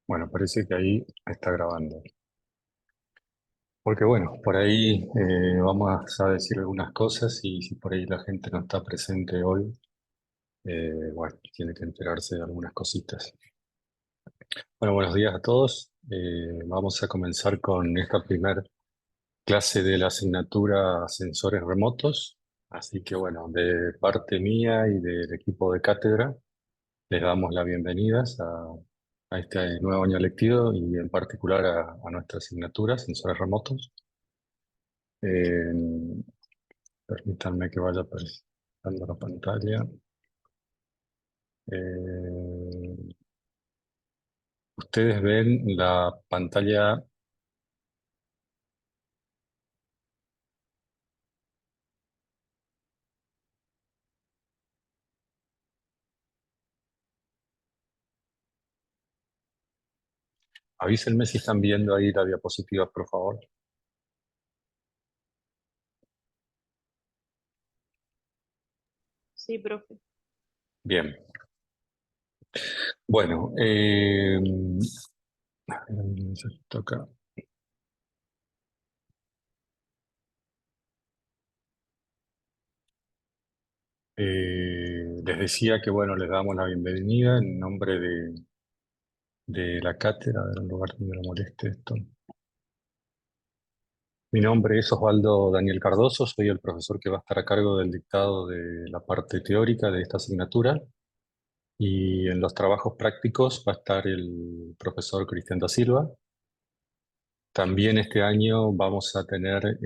Bueno, parece que ahí está grabando. Porque bueno, por ahí vamos a decir algunas cosas y si por ahí la gente no está presente hoy, bueno, tiene que enterarse de algunas cositas. Bueno, buenos días a todos. Vamos a comenzar con esta primera clase de la asignatura Sensores Remotos. Así que bueno, de parte mía y del equipo de cátedra, les damos las bienvenidas a este nuevo año lectivo y en particular a nuestra asignatura Sensores Remotos. Eh, Permítanme que vaya presentando la pantalla. Eh, Ustedes ven la pantalla, avísenme si están viendo ahí la diapositiva, por favor. Sí, profe. Bien, bueno, toca. Les decía que bueno, les damos la bienvenida en nombre de la cátedra, del lugar donde me moleste esto. Mi nombre es Osvaldo Daniel Cardoso, soy el profesor que va a estar a cargo del dictado de la parte teórica de esta asignatura y en los trabajos prácticos va a estar el profesor Cristian da Silva. También este año vamos a tener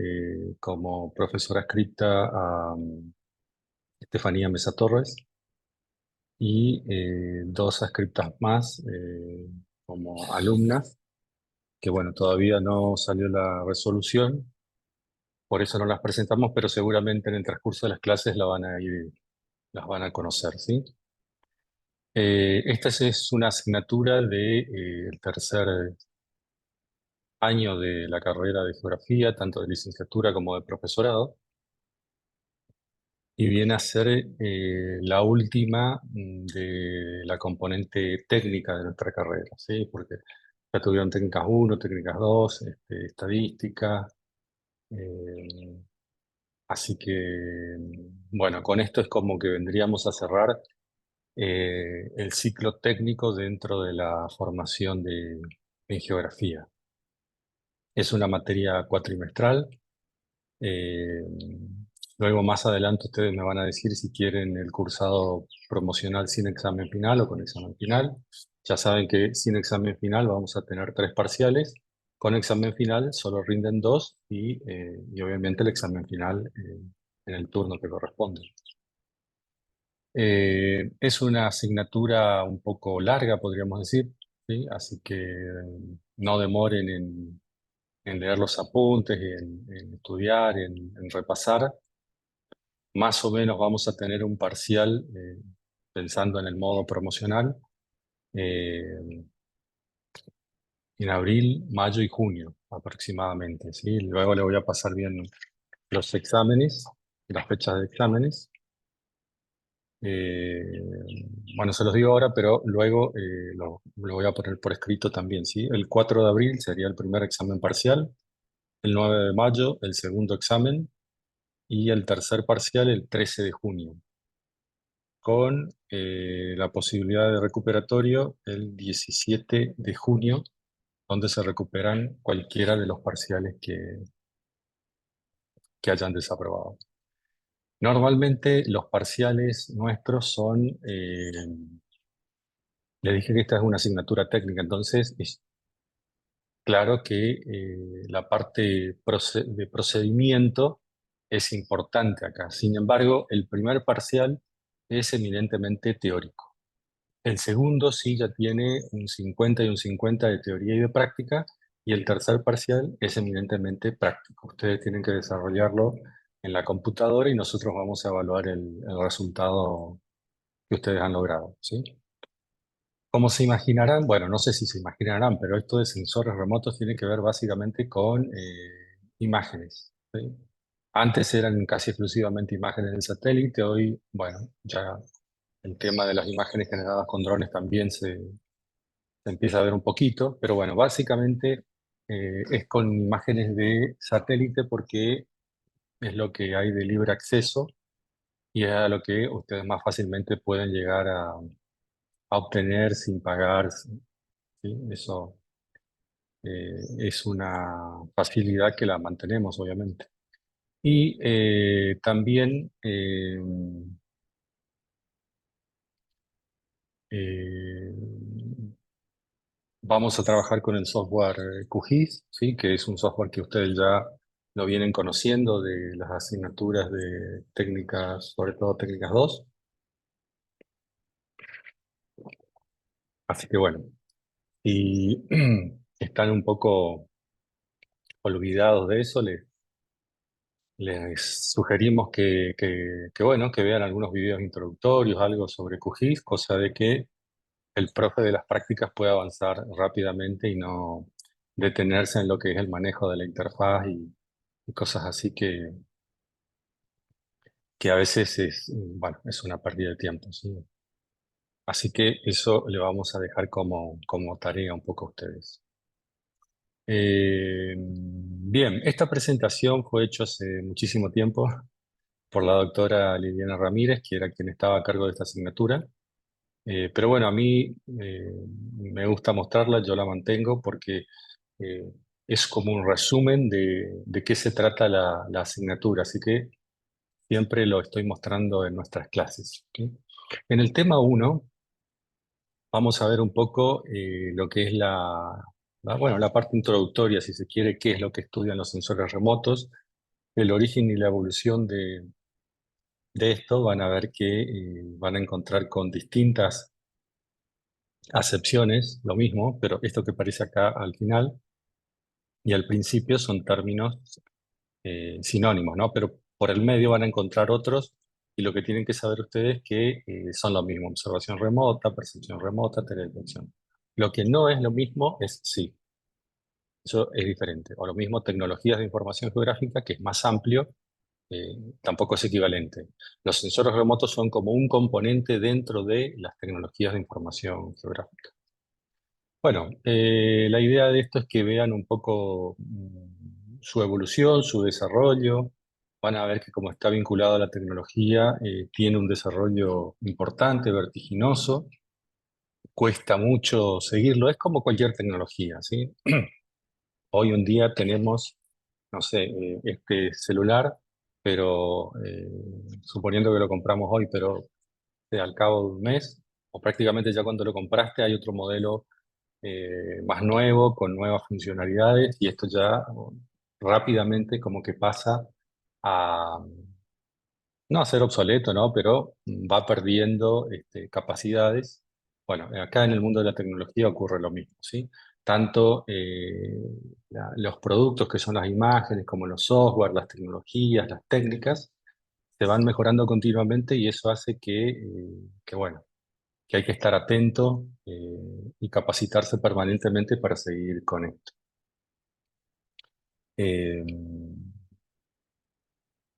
como profesora escrita a Estefanía Mesa Torres y dos ascriptas más como alumnas, que bueno, todavía no salió la resolución. Por eso no las presentamos, pero seguramente en el transcurso de las clases las van a conocer, ¿sí? Esta es una asignatura del tercer año de la carrera de geografía, tanto de licenciatura como de profesorado, y viene a ser la última de la componente técnica de nuestra carrera, ¿sí? Porque ya tuvieron técnicas uno, técnicas 2, estadística. eh, Así que, bueno, con esto es como que vendríamos a cerrar el ciclo técnico dentro de la formación en geografía. Es una materia cuatrimestral. eh, Luego, más adelante, ustedes me van a decir si quieren el cursado promocional sin examen final o con examen final. Ya saben que sin examen final vamos a tener tres parciales. Con examen final solo rinden dos y obviamente el examen final en el turno que corresponde. Es una asignatura un poco larga, podríamos decir, ¿sí? Así que no demoren en leer los apuntes, en estudiar, en repasar. Más o menos vamos a tener un parcial, pensando en el modo promocional, eh, en abril, mayo y junio aproximadamente, ¿sí? Luego le voy a pasar bien los exámenes, las fechas de exámenes. Eh, bueno, se los digo ahora, pero luego lo voy a poner por escrito también, ¿sí? El 4 de abril sería el primer examen parcial, el 9 de mayo el segundo examen y el tercer parcial el 13 de junio, con la posibilidad de recuperatorio el 17 de junio, donde se recuperan cualquiera de los parciales que hayan desaprobado. Normalmente los parciales nuestros son, les dije que esta es una asignatura técnica, entonces es claro que la parte de procedimiento es importante acá. Sin embargo, el primer parcial es eminentemente teórico. El segundo sí ya tiene un 50 y un 50 de teoría y de práctica, y el tercer parcial es eminentemente práctico. Ustedes tienen que desarrollarlo en la computadora y nosotros vamos a evaluar el resultado que ustedes han logrado, ¿sí? Como se imaginarán, bueno, no sé si se imaginarán, pero esto de sensores remotos tiene que ver básicamente con imágenes, ¿sí? Antes eran casi exclusivamente imágenes del satélite, hoy, bueno, ya el tema de las imágenes generadas con drones también se empieza a ver un poquito, pero bueno, básicamente es con imágenes de satélite porque es lo que hay de libre acceso y es a lo que ustedes más fácilmente pueden llegar a obtener sin pagar, ¿sí? Eso es una facilidad que la mantenemos, obviamente. Y también eh, vamos a trabajar con el software QGIS, ¿sí? Que es un software que ustedes ya lo vienen conociendo de las asignaturas de técnicas, sobre todo técnicas 2. Así que bueno, si están un poco olvidados de eso, les sugerimos bueno, que vean algunos videos introductorios, algo sobre QGIS, cosa de que el profe de las prácticas pueda avanzar rápidamente y no detenerse en lo que es el manejo de la interfaz y cosas así que a veces es, bueno, es una pérdida de tiempo, ¿sí? Así que eso le vamos a dejar como tarea un poco a ustedes. Bien, esta presentación fue hecha hace muchísimo tiempo por la doctora Liliana Ramírez, que era quien estaba a cargo de esta asignatura. Pero bueno, a mí me gusta mostrarla, yo la mantengo porque eh, es como un resumen de qué se trata la asignatura, así que siempre lo estoy mostrando en nuestras clases. ¿Ok? En el tema uno vamos a ver un poco lo que es bueno, la parte introductoria, si se quiere, qué es lo que estudian los sensores remotos, el origen y la evolución de esto. Van a ver que van a encontrar con distintas acepciones lo mismo, pero esto que aparece acá al final y al principio son términos sinónimos, ¿no? Pero por el medio van a encontrar otros y lo que tienen que saber ustedes es que son lo mismo: observación remota, percepción remota, teledetección. Lo que no es lo mismo es sí, eso es diferente. O lo mismo tecnologías de información geográfica, que es más amplio, tampoco es equivalente. Los sensores remotos son como un componente dentro de las tecnologías de información geográfica. Bueno, la idea de esto es que vean un poco su evolución, su desarrollo. Van a ver que como está vinculado a la tecnología, tiene un desarrollo importante, vertiginoso, cuesta mucho seguirlo. Es como cualquier tecnología, ¿sí? Hoy en día tenemos, no sé, este celular, pero suponiendo que lo compramos hoy, pero al cabo de un mes, o prácticamente ya cuando lo compraste, hay otro modelo más nuevo, con nuevas funcionalidades, y esto ya rápidamente como que pasa a, no a ser obsoleto, ¿no? Pero va perdiendo capacidades. Bueno, acá en el mundo de la tecnología ocurre lo mismo, ¿sí? Tanto los productos que son las imágenes, como los software, las tecnologías, las técnicas, se van mejorando continuamente y eso hace bueno, que hay que estar atento y capacitarse permanentemente para seguir con esto. Eh,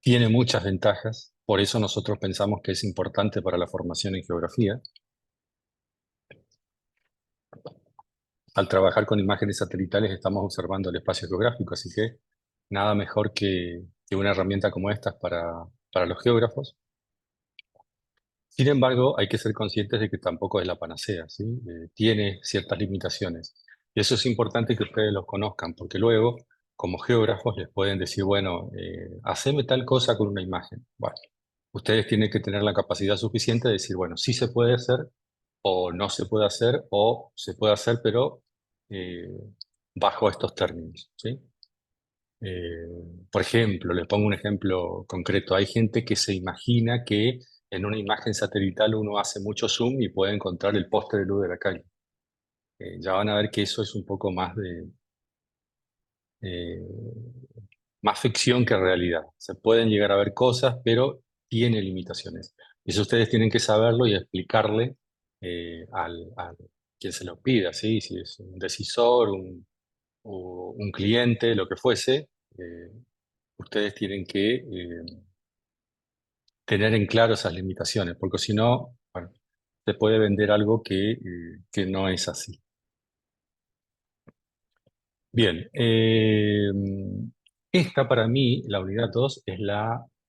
Tiene muchas ventajas, por eso nosotros pensamos que es importante para la formación en geografía. Al trabajar con imágenes satelitales estamos observando el espacio geográfico, así que nada mejor que una herramienta como esta para los geógrafos. Sin embargo, hay que ser conscientes de que tampoco es la panacea, ¿sí? Tiene ciertas limitaciones. Y eso es importante que ustedes los conozcan, porque luego, como geógrafos, les pueden decir, bueno, haceme tal cosa con una imagen. Bueno, ustedes tienen que tener la capacidad suficiente de decir, bueno, sí se puede hacer, o no se puede hacer, o se puede hacer, pero eh, bajo estos términos, ¿sí? Eh, por ejemplo, les pongo un ejemplo concreto. Hay gente que se imagina que en una imagen satelital uno hace mucho zoom y puede encontrar el poste de luz de la calle. Ya van a ver que eso es un poco eh, más ficción que realidad. Se pueden llegar a ver cosas, pero tiene limitaciones. Y eso ustedes tienen que saberlo y explicarle a quien se lo pida, ¿sí? Si es un decisor, o un cliente, lo que fuese. Ustedes tienen que tener en claro esas limitaciones, porque si no, bueno, se puede vender algo que no es así. Bien, esta para mí, la unidad 2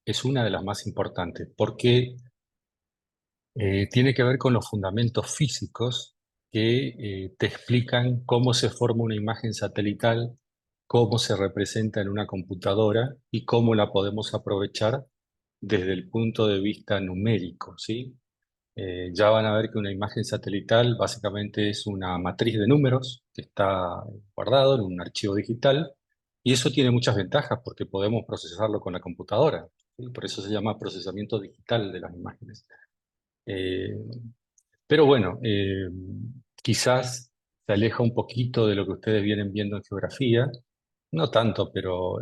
es una de las más importantes, porque tiene que ver con los fundamentos físicos que te explican cómo se forma una imagen satelital, cómo se representa en una computadora y cómo la podemos aprovechar desde el punto de vista numérico, ¿sí? Ya van a ver que una imagen satelital básicamente es una matriz de números que está guardado en un archivo digital, y eso tiene muchas ventajas porque podemos procesarlo con la computadora, ¿sí? Por eso se llama procesamiento digital de las imágenes. Eh, pero bueno, quizás se aleja un poquito de lo que ustedes vienen viendo en geografía, no tanto, pero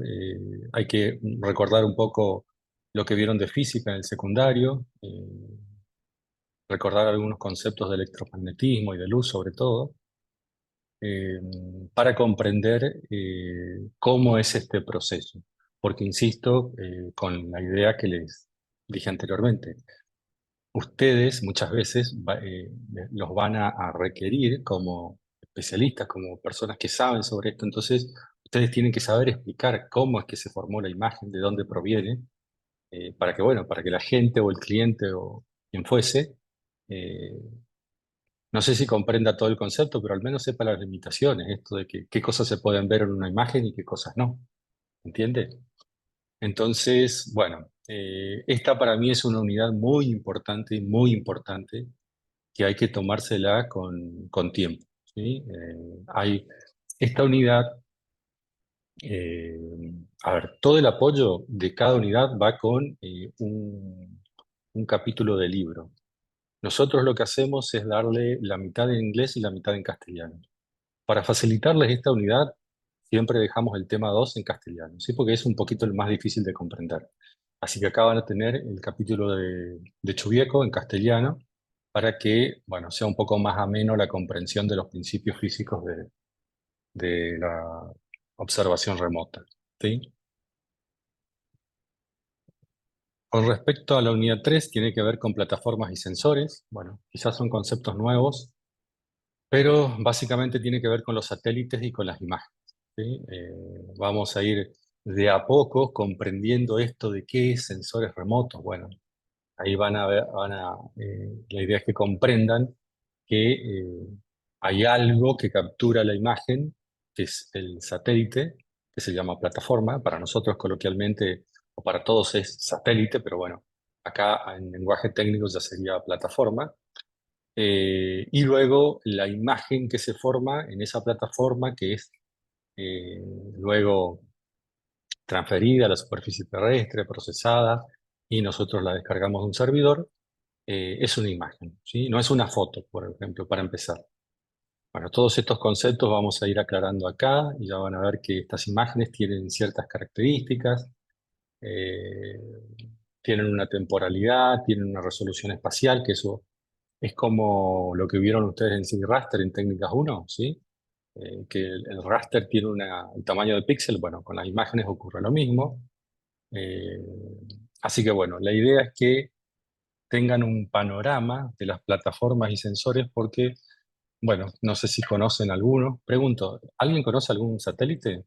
hay que recordar un poco lo que vieron de física en el secundario, recordar algunos conceptos de electromagnetismo y de luz sobre todo, eh, para comprender cómo es este proceso. Porque insisto, con la idea que les dije anteriormente, ustedes muchas veces los van a requerir como especialistas, como personas que saben sobre esto. Entonces ustedes tienen que saber explicar cómo es que se formó la imagen, de dónde proviene, para que, bueno, para que la gente o el cliente o quien fuese, eh, no sé si comprenda todo el concepto, pero al menos sepa las limitaciones, esto de que, qué cosas se pueden ver en una imagen y qué cosas no. ¿Entiende? Entonces, bueno, esta para mí es una unidad muy importante, que hay que tomársela con tiempo, ¿sí? Esta unidad, eh, a ver, todo el apoyo de cada unidad va con un capítulo de libro. Nosotros lo que hacemos es darle la mitad en inglés y la mitad en castellano. Para facilitarles esta unidad, siempre dejamos el tema 2 en castellano, ¿sí? Porque es un poquito el más difícil de comprender. Así que acá van a tener el capítulo de Chubieco en castellano para que, bueno, sea un poco más ameno la comprensión de los principios físicos de la observación remota, ¿sí? Con respecto a la unidad 3, tiene que ver con plataformas y sensores. Bueno, quizás son conceptos nuevos, pero básicamente tiene que ver con los satélites y con las imágenes, ¿sí? Vamos a ir de a poco comprendiendo esto de qué es sensores remotos. Bueno, ahí van a ver, la idea es que comprendan que hay algo que captura la imagen, que es el satélite, que se llama plataforma. Para nosotros coloquialmente, o para todos es satélite, pero bueno, acá en lenguaje técnico ya sería plataforma. Y luego la imagen que se forma en esa plataforma, que es eh, luego transferida a la superficie terrestre, procesada, y nosotros la descargamos de un servidor, es una imagen, ¿sí? No es una foto, por ejemplo, para empezar. Bueno, todos estos conceptos vamos a ir aclarando acá y ya van a ver que estas imágenes tienen ciertas características, eh, tienen una temporalidad, tienen una resolución espacial, que eso es como lo que vieron ustedes en CD Raster en Técnicas 1, ¿sí? Que el raster tiene el tamaño de píxel. Bueno, con las imágenes ocurre lo mismo. Eh, Así que bueno, la idea es que tengan un panorama de las plataformas y sensores porque, bueno, no sé si conocen alguno. Pregunto, ¿alguien conoce algún satélite?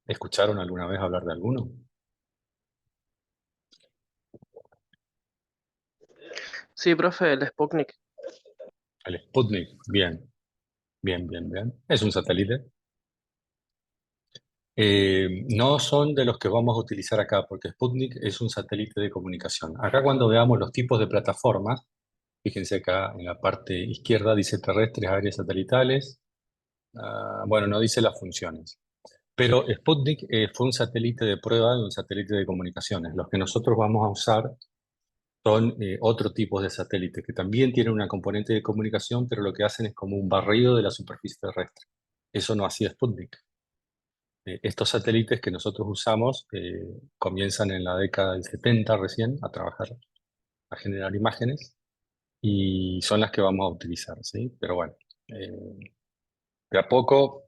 ¿Escucharon alguna vez hablar de alguno? Sí, profe, el Sputnik. El Sputnik, bien, bien, bien, bien. Es un satélite. No son de los que vamos a utilizar acá, porque Sputnik es un satélite de comunicación. Acá cuando veamos los tipos de plataformas, fíjense acá en la parte izquierda dice terrestres, aéreas, satelitales. Bueno, no dice las funciones. Pero Sputnik fue un satélite de prueba y un satélite de comunicaciones. Los que nosotros vamos a usar son otro tipo de satélites que también tienen una componente de comunicación, pero lo que hacen es como un barrido de la superficie terrestre. Eso no hacía Sputnik. Estos satélites que nosotros usamos comienzan en la década del 70 recién a trabajar, a generar imágenes, y son las que vamos a utilizar, ¿sí? Pero bueno, de a poco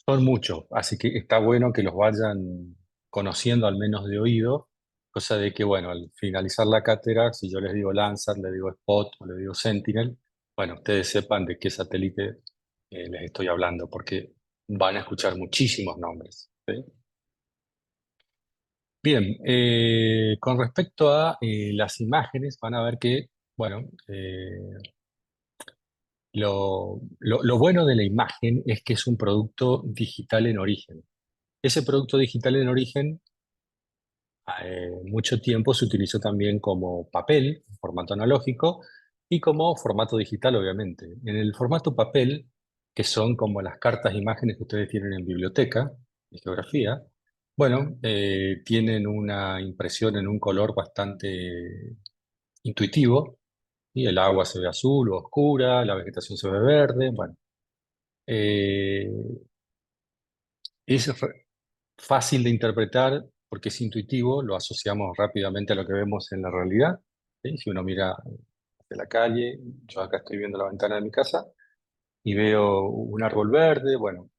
son muchos, así que está bueno que los vayan conociendo al menos de oído, cosa de que, bueno, al finalizar la cátedra, si yo les digo Landsat, les digo Spot o les digo Sentinel, bueno, ustedes sepan de qué satélite les estoy hablando, porque van a escuchar muchísimos nombres. ¿Sí? Bien, con respecto a las imágenes, van a ver que, bueno, lo bueno de la imagen es que es un producto digital en origen. Ese producto digital en origen, mucho tiempo se utilizó también como papel, en formato analógico, y como formato digital, obviamente. En el formato papel, que son como las cartas imágenes que ustedes tienen en biblioteca, de geografía, bueno, tienen una impresión en un color bastante intuitivo, y el agua se ve azul o oscura, la vegetación se ve verde, bueno. Eh, es fácil de interpretar porque es intuitivo, lo asociamos rápidamente a lo que vemos en la realidad. ¿Sí? Si uno mira de la calle, yo acá estoy viendo la ventana de mi casa y veo un árbol verde, bueno,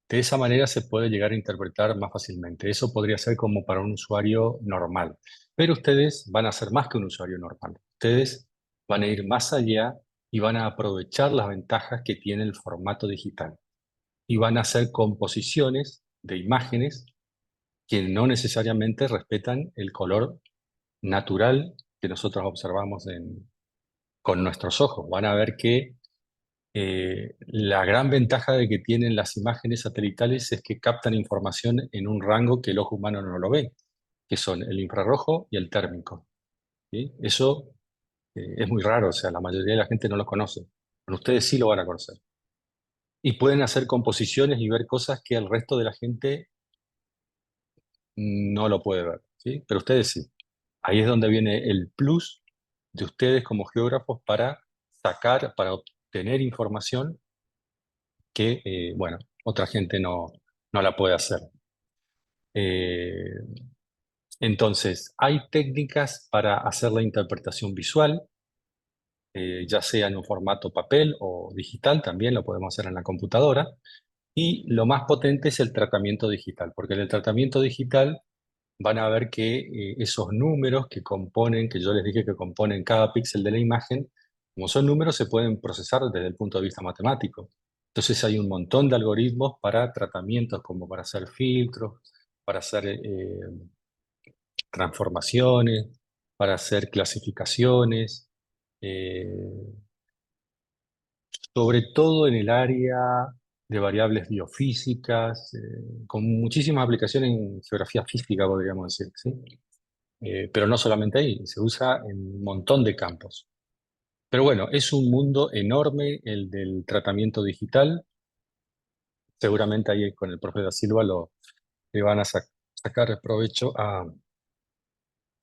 de esa manera se puede llegar a interpretar más fácilmente. Eso podría ser como para un usuario normal, pero ustedes van a ser más que un usuario normal. Ustedes van a ir más allá y van a aprovechar las ventajas que tiene el formato digital y van a hacer composiciones de imágenes que no necesariamente respetan el color natural que nosotros observamos con nuestros ojos. Van a ver que la gran ventaja de que tienen las imágenes satelitales es que captan información en un rango que el ojo humano no lo ve, que son el infrarrojo y el térmico. ¿Sí? Eso es muy raro, o sea, la mayoría de la gente no lo conoce, pero ustedes sí lo van a conocer. Y pueden hacer composiciones y ver cosas que el resto de la gente no lo puede ver, ¿sí? Pero ustedes sí. Ahí es donde viene el plus de ustedes como geógrafos para sacar, para obtener información que, bueno, otra gente no la puede hacer. Eh, entonces, hay técnicas para hacer la interpretación visual, ya sea en un formato papel o digital, también lo podemos hacer en la computadora. Y lo más potente es el tratamiento digital, porque en el tratamiento digital van a ver que esos números que componen, que yo les dije que componen cada píxel de la imagen, como son números, se pueden procesar desde el punto de vista matemático. Entonces hay un montón de algoritmos para tratamientos, como para hacer filtros, para hacer transformaciones, para hacer clasificaciones, eh, sobre todo en el área de variables biofísicas, con muchísimas aplicaciones en geografía física, podríamos decir, ¿sí? Pero no solamente ahí, se usa en un montón de campos. Pero bueno, es un mundo enorme el del tratamiento digital. Seguramente ahí con el profe da Silva le van a sacar provecho a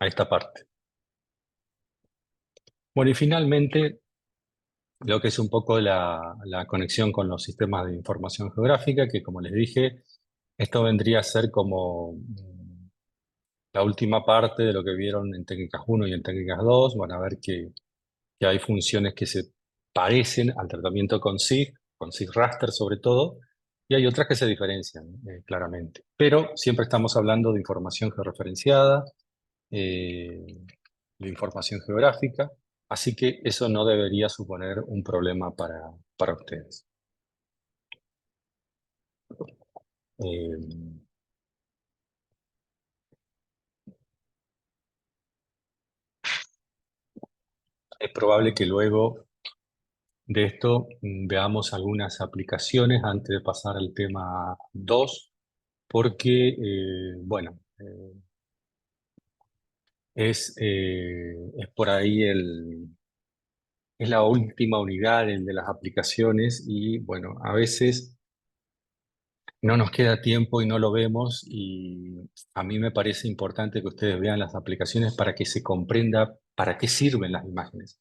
esta parte. Bueno, y finalmente, lo que es un poco la conexión con los sistemas de información geográfica, que como les dije, esto vendría a ser como la última parte de lo que vieron en técnicas uno y en técnicas 2. Van a ver que hay funciones que se parecen al tratamiento con SIG raster sobre todo, y hay otras que se diferencian claramente. Pero siempre estamos hablando de información georreferenciada, eh, de información geográfica, así que eso no debería suponer un problema para ustedes. Eh, es probable que luego de esto veamos algunas aplicaciones antes de pasar al tema 2, porque, bueno, es por ahí es la última unidad el de las aplicaciones y bueno, a veces no nos queda tiempo y no lo vemos y a mí me parece importante que ustedes vean las aplicaciones para que se comprenda para qué sirven las imágenes.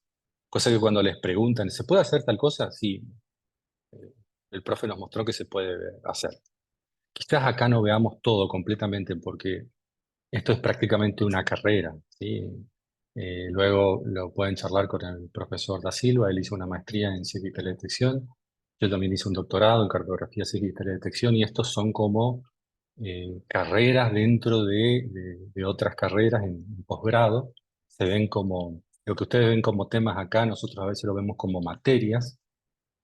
Cosa que cuando les preguntan, ¿se puede hacer tal cosa? Sí, el profe nos mostró que se puede hacer. Quizás acá no veamos todo completamente porque esto es prácticamente una carrera, ¿sí? Luego lo pueden charlar con el profesor Da Silva, él hizo una maestría en ciencia y teledetección, yo también hice un doctorado en cartografía, ciencia y teledetección, y estos son como carreras dentro de otras carreras en posgrado, se ven como Lo que ustedes ven como temas acá, nosotros a veces lo vemos como materias,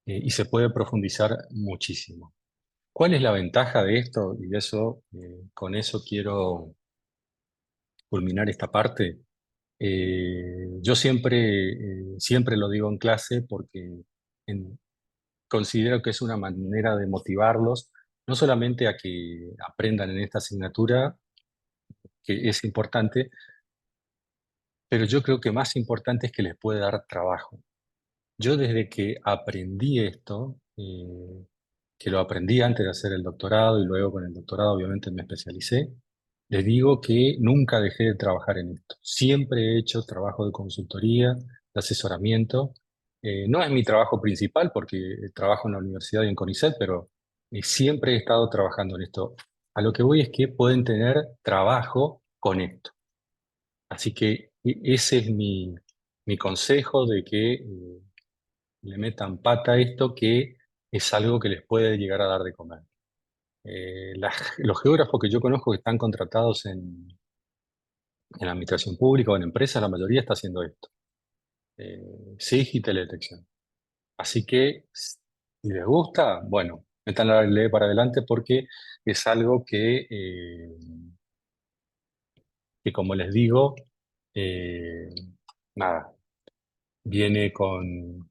y se puede profundizar muchísimo. ¿Cuál es la ventaja de esto? Y de eso, con eso quiero culminar esta parte. Yo siempre lo digo en clase porque en- considero que es una manera de motivarlos, no solamente a que aprendan en esta asignatura, que es importante, pero yo creo que más importante es que les puede dar trabajo. Yo desde que aprendí esto, que lo aprendí antes de hacer el doctorado y luego con el doctorado obviamente me especialicé, les digo que nunca dejé de trabajar en esto. Siempre he hecho trabajo de consultoría, de asesoramiento. No es mi trabajo principal porque trabajo en la universidad y en CONICET, pero siempre he estado trabajando en esto. A lo que voy es que pueden tener trabajo con esto. Así que ese es mi consejo de que le metan pata a esto, que es algo que les puede llegar a dar de comer. Los geógrafos que yo conozco que están contratados en la administración pública o en empresas, la mayoría está haciendo esto. SIG y teledetección. Así que, si les gusta, bueno, métanle para adelante porque es algo que como les digo, eh, nada, viene con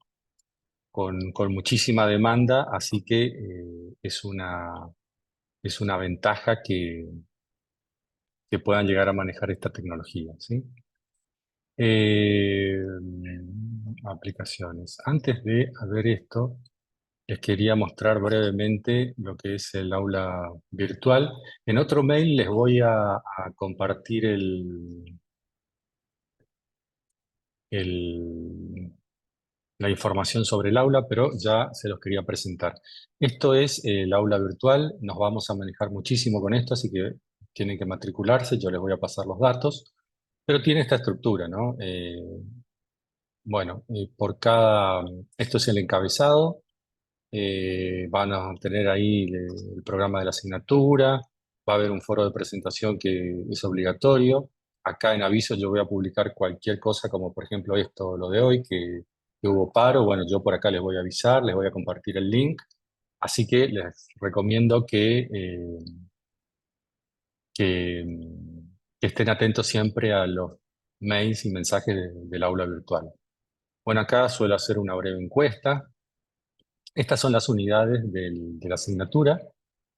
muchísima demanda, así que es una ventaja que puedan llegar a manejar esta tecnología, ¿sí? Eh, Aplicaciones. Antes de ver esto, les quería mostrar brevemente lo que es el aula virtual. En otro mail les voy a compartir el- la información sobre el aula, pero ya se los quería presentar. Esto es el aula virtual, nos vamos a manejar muchísimo con esto, así que tienen que matricularse, yo les voy a pasar los datos, pero tiene esta estructura, ¿no? Bueno, esto es el encabezado, van a tener ahí el programa de la asignatura, va a haber un foro de presentación que es obligatorio. Acá en aviso yo voy a publicar cualquier cosa, como por ejemplo esto, lo de hoy, que hubo paro. Bueno, yo por acá les voy a avisar, les voy a compartir el link. Así que les recomiendo que, que estén atentos siempre a los mails y mensajes del aula virtual. Bueno, acá suelo hacer una breve encuesta. Estas son las unidades de la asignatura.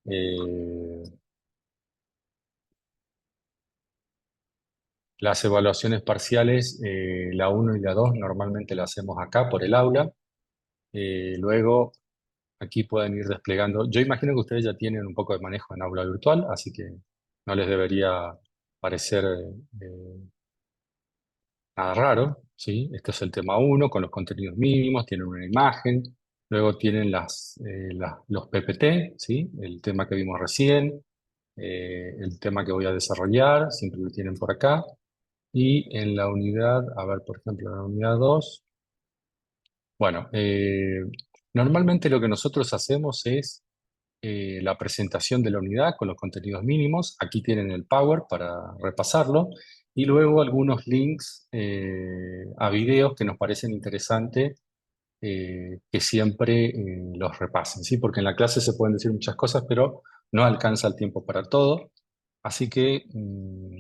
Eh, las evaluaciones parciales, la uno y la 2 normalmente las hacemos acá por el aula. Luego, aquí pueden ir desplegando. Yo imagino que ustedes ya tienen un poco de manejo en aula virtual, así que no les debería parecer nada raro, ¿sí? Este es el tema uno con los contenidos mínimos, tienen una imagen. Luego tienen los PPT, ¿sí? El tema que vimos recién, el tema que voy a desarrollar, siempre lo tienen por acá. Y en la unidad, a ver, por ejemplo, en la unidad 2 bueno, normalmente lo que nosotros hacemos es la presentación de la unidad con los contenidos mínimos. Aquí tienen el Power para repasarlo. Y luego algunos links a videos que nos parecen interesantes que siempre los repasen, ¿sí? Porque en la clase se pueden decir muchas cosas, pero no alcanza el tiempo para todo. Así que,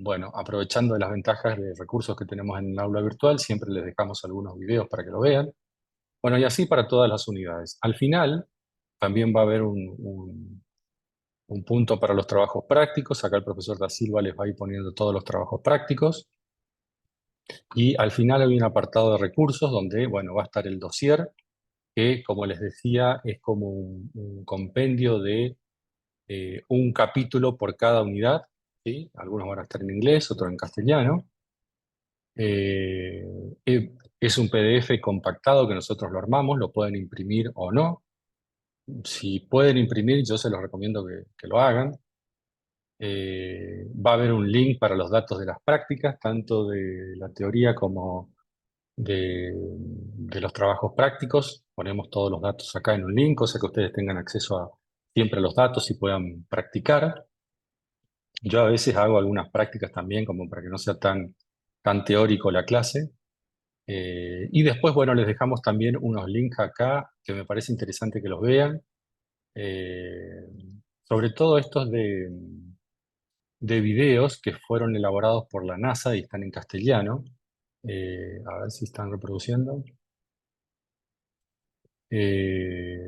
bueno, aprovechando de las ventajas de recursos que tenemos en el aula virtual, siempre les dejamos algunos videos para que lo vean. Bueno, y así para todas las unidades. Al final, también va a haber un punto para los trabajos prácticos. Acá el profesor Da Silva les va a ir poniendo todos los trabajos prácticos. Y al final hay un apartado de recursos donde, bueno, va a estar el dossier, que, como les decía, es como un compendio de un capítulo por cada unidad, ¿sí? Algunos van a estar en inglés, otros en castellano. Eh, es un PDF compactado que nosotros lo armamos, lo pueden imprimir o no. Si pueden imprimir, yo se los recomiendo que lo hagan. Va a haber un link para los datos de las prácticas, tanto de la teoría como de los trabajos prácticos. Ponemos todos los datos acá en un link, cosa que ustedes tengan acceso siempre a los datos y puedan practicar. Yo a veces hago algunas prácticas también, como para que no sea tan teórico la clase. Y después, bueno, les dejamos también unos links acá que me parece interesante que los vean. Eh, Sobre todo estos de videos que fueron elaborados por la NASA y están en castellano. A ver si están reproduciendo. Eh,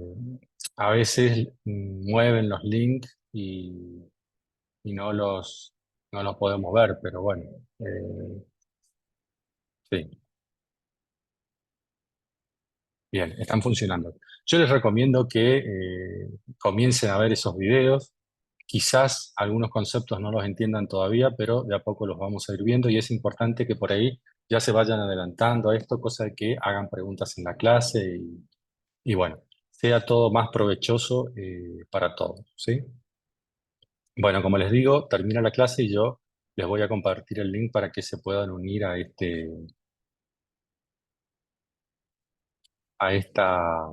a veces mueven los links y no los podemos ver, pero bueno, sí, bien, están funcionando. Yo les recomiendo que comiencen a ver esos videos. Quizás algunos conceptos no los entiendan todavía, pero de a poco los vamos a ir viendo y es importante que por ahí ya se vayan adelantando a esto, cosa de que hagan preguntas en la clase y bueno, sea todo más provechoso para todos, ¿sí? Bueno, como les digo, termina la clase y yo les voy a compartir el link para que se puedan unir a esta,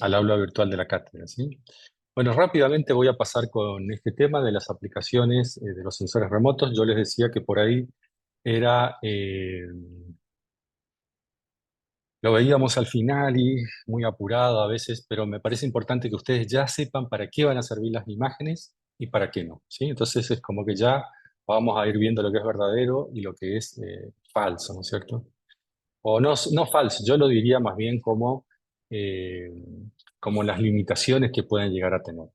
al aula virtual de la cátedra, ¿sí? Bueno, rápidamente voy a pasar con este tema de las aplicaciones de los sensores remotos. Yo les decía que por ahí era, lo veíamos al final y muy apurado a veces, pero me parece importante que ustedes ya sepan para qué van a servir las imágenes y para qué no, ¿sí? Entonces es como que ya vamos a ir viendo lo que es verdadero y lo que es falso, ¿no es cierto? O no, no falso, yo lo diría más bien eh, como las limitaciones que pueden llegar a tener.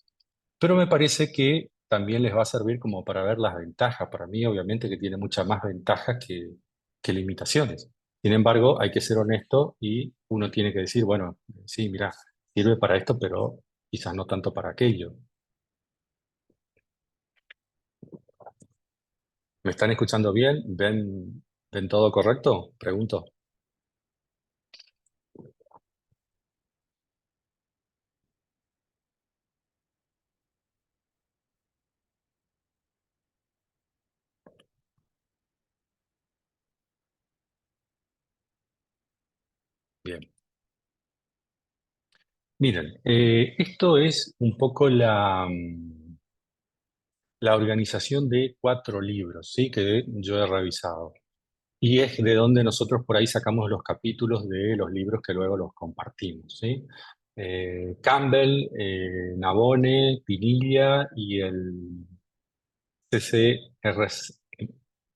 Pero me parece que también les va a servir como para ver las ventajas. Para mí, obviamente, que tiene muchas más ventajas que limitaciones. Sin embargo, hay que ser honesto y uno tiene que decir, bueno, sí, mira, sirve para esto, pero quizás no tanto para aquello. ¿Me están escuchando bien? ¿Ven todo correcto? Pregunto. Bien. Miren, esto es un poco la organización de 4 libros, ¿sí? Que yo he revisado. Y es de donde nosotros por ahí sacamos los capítulos de los libros que luego los compartimos, ¿sí? Campbell, Navone, Pinilla y el CCRS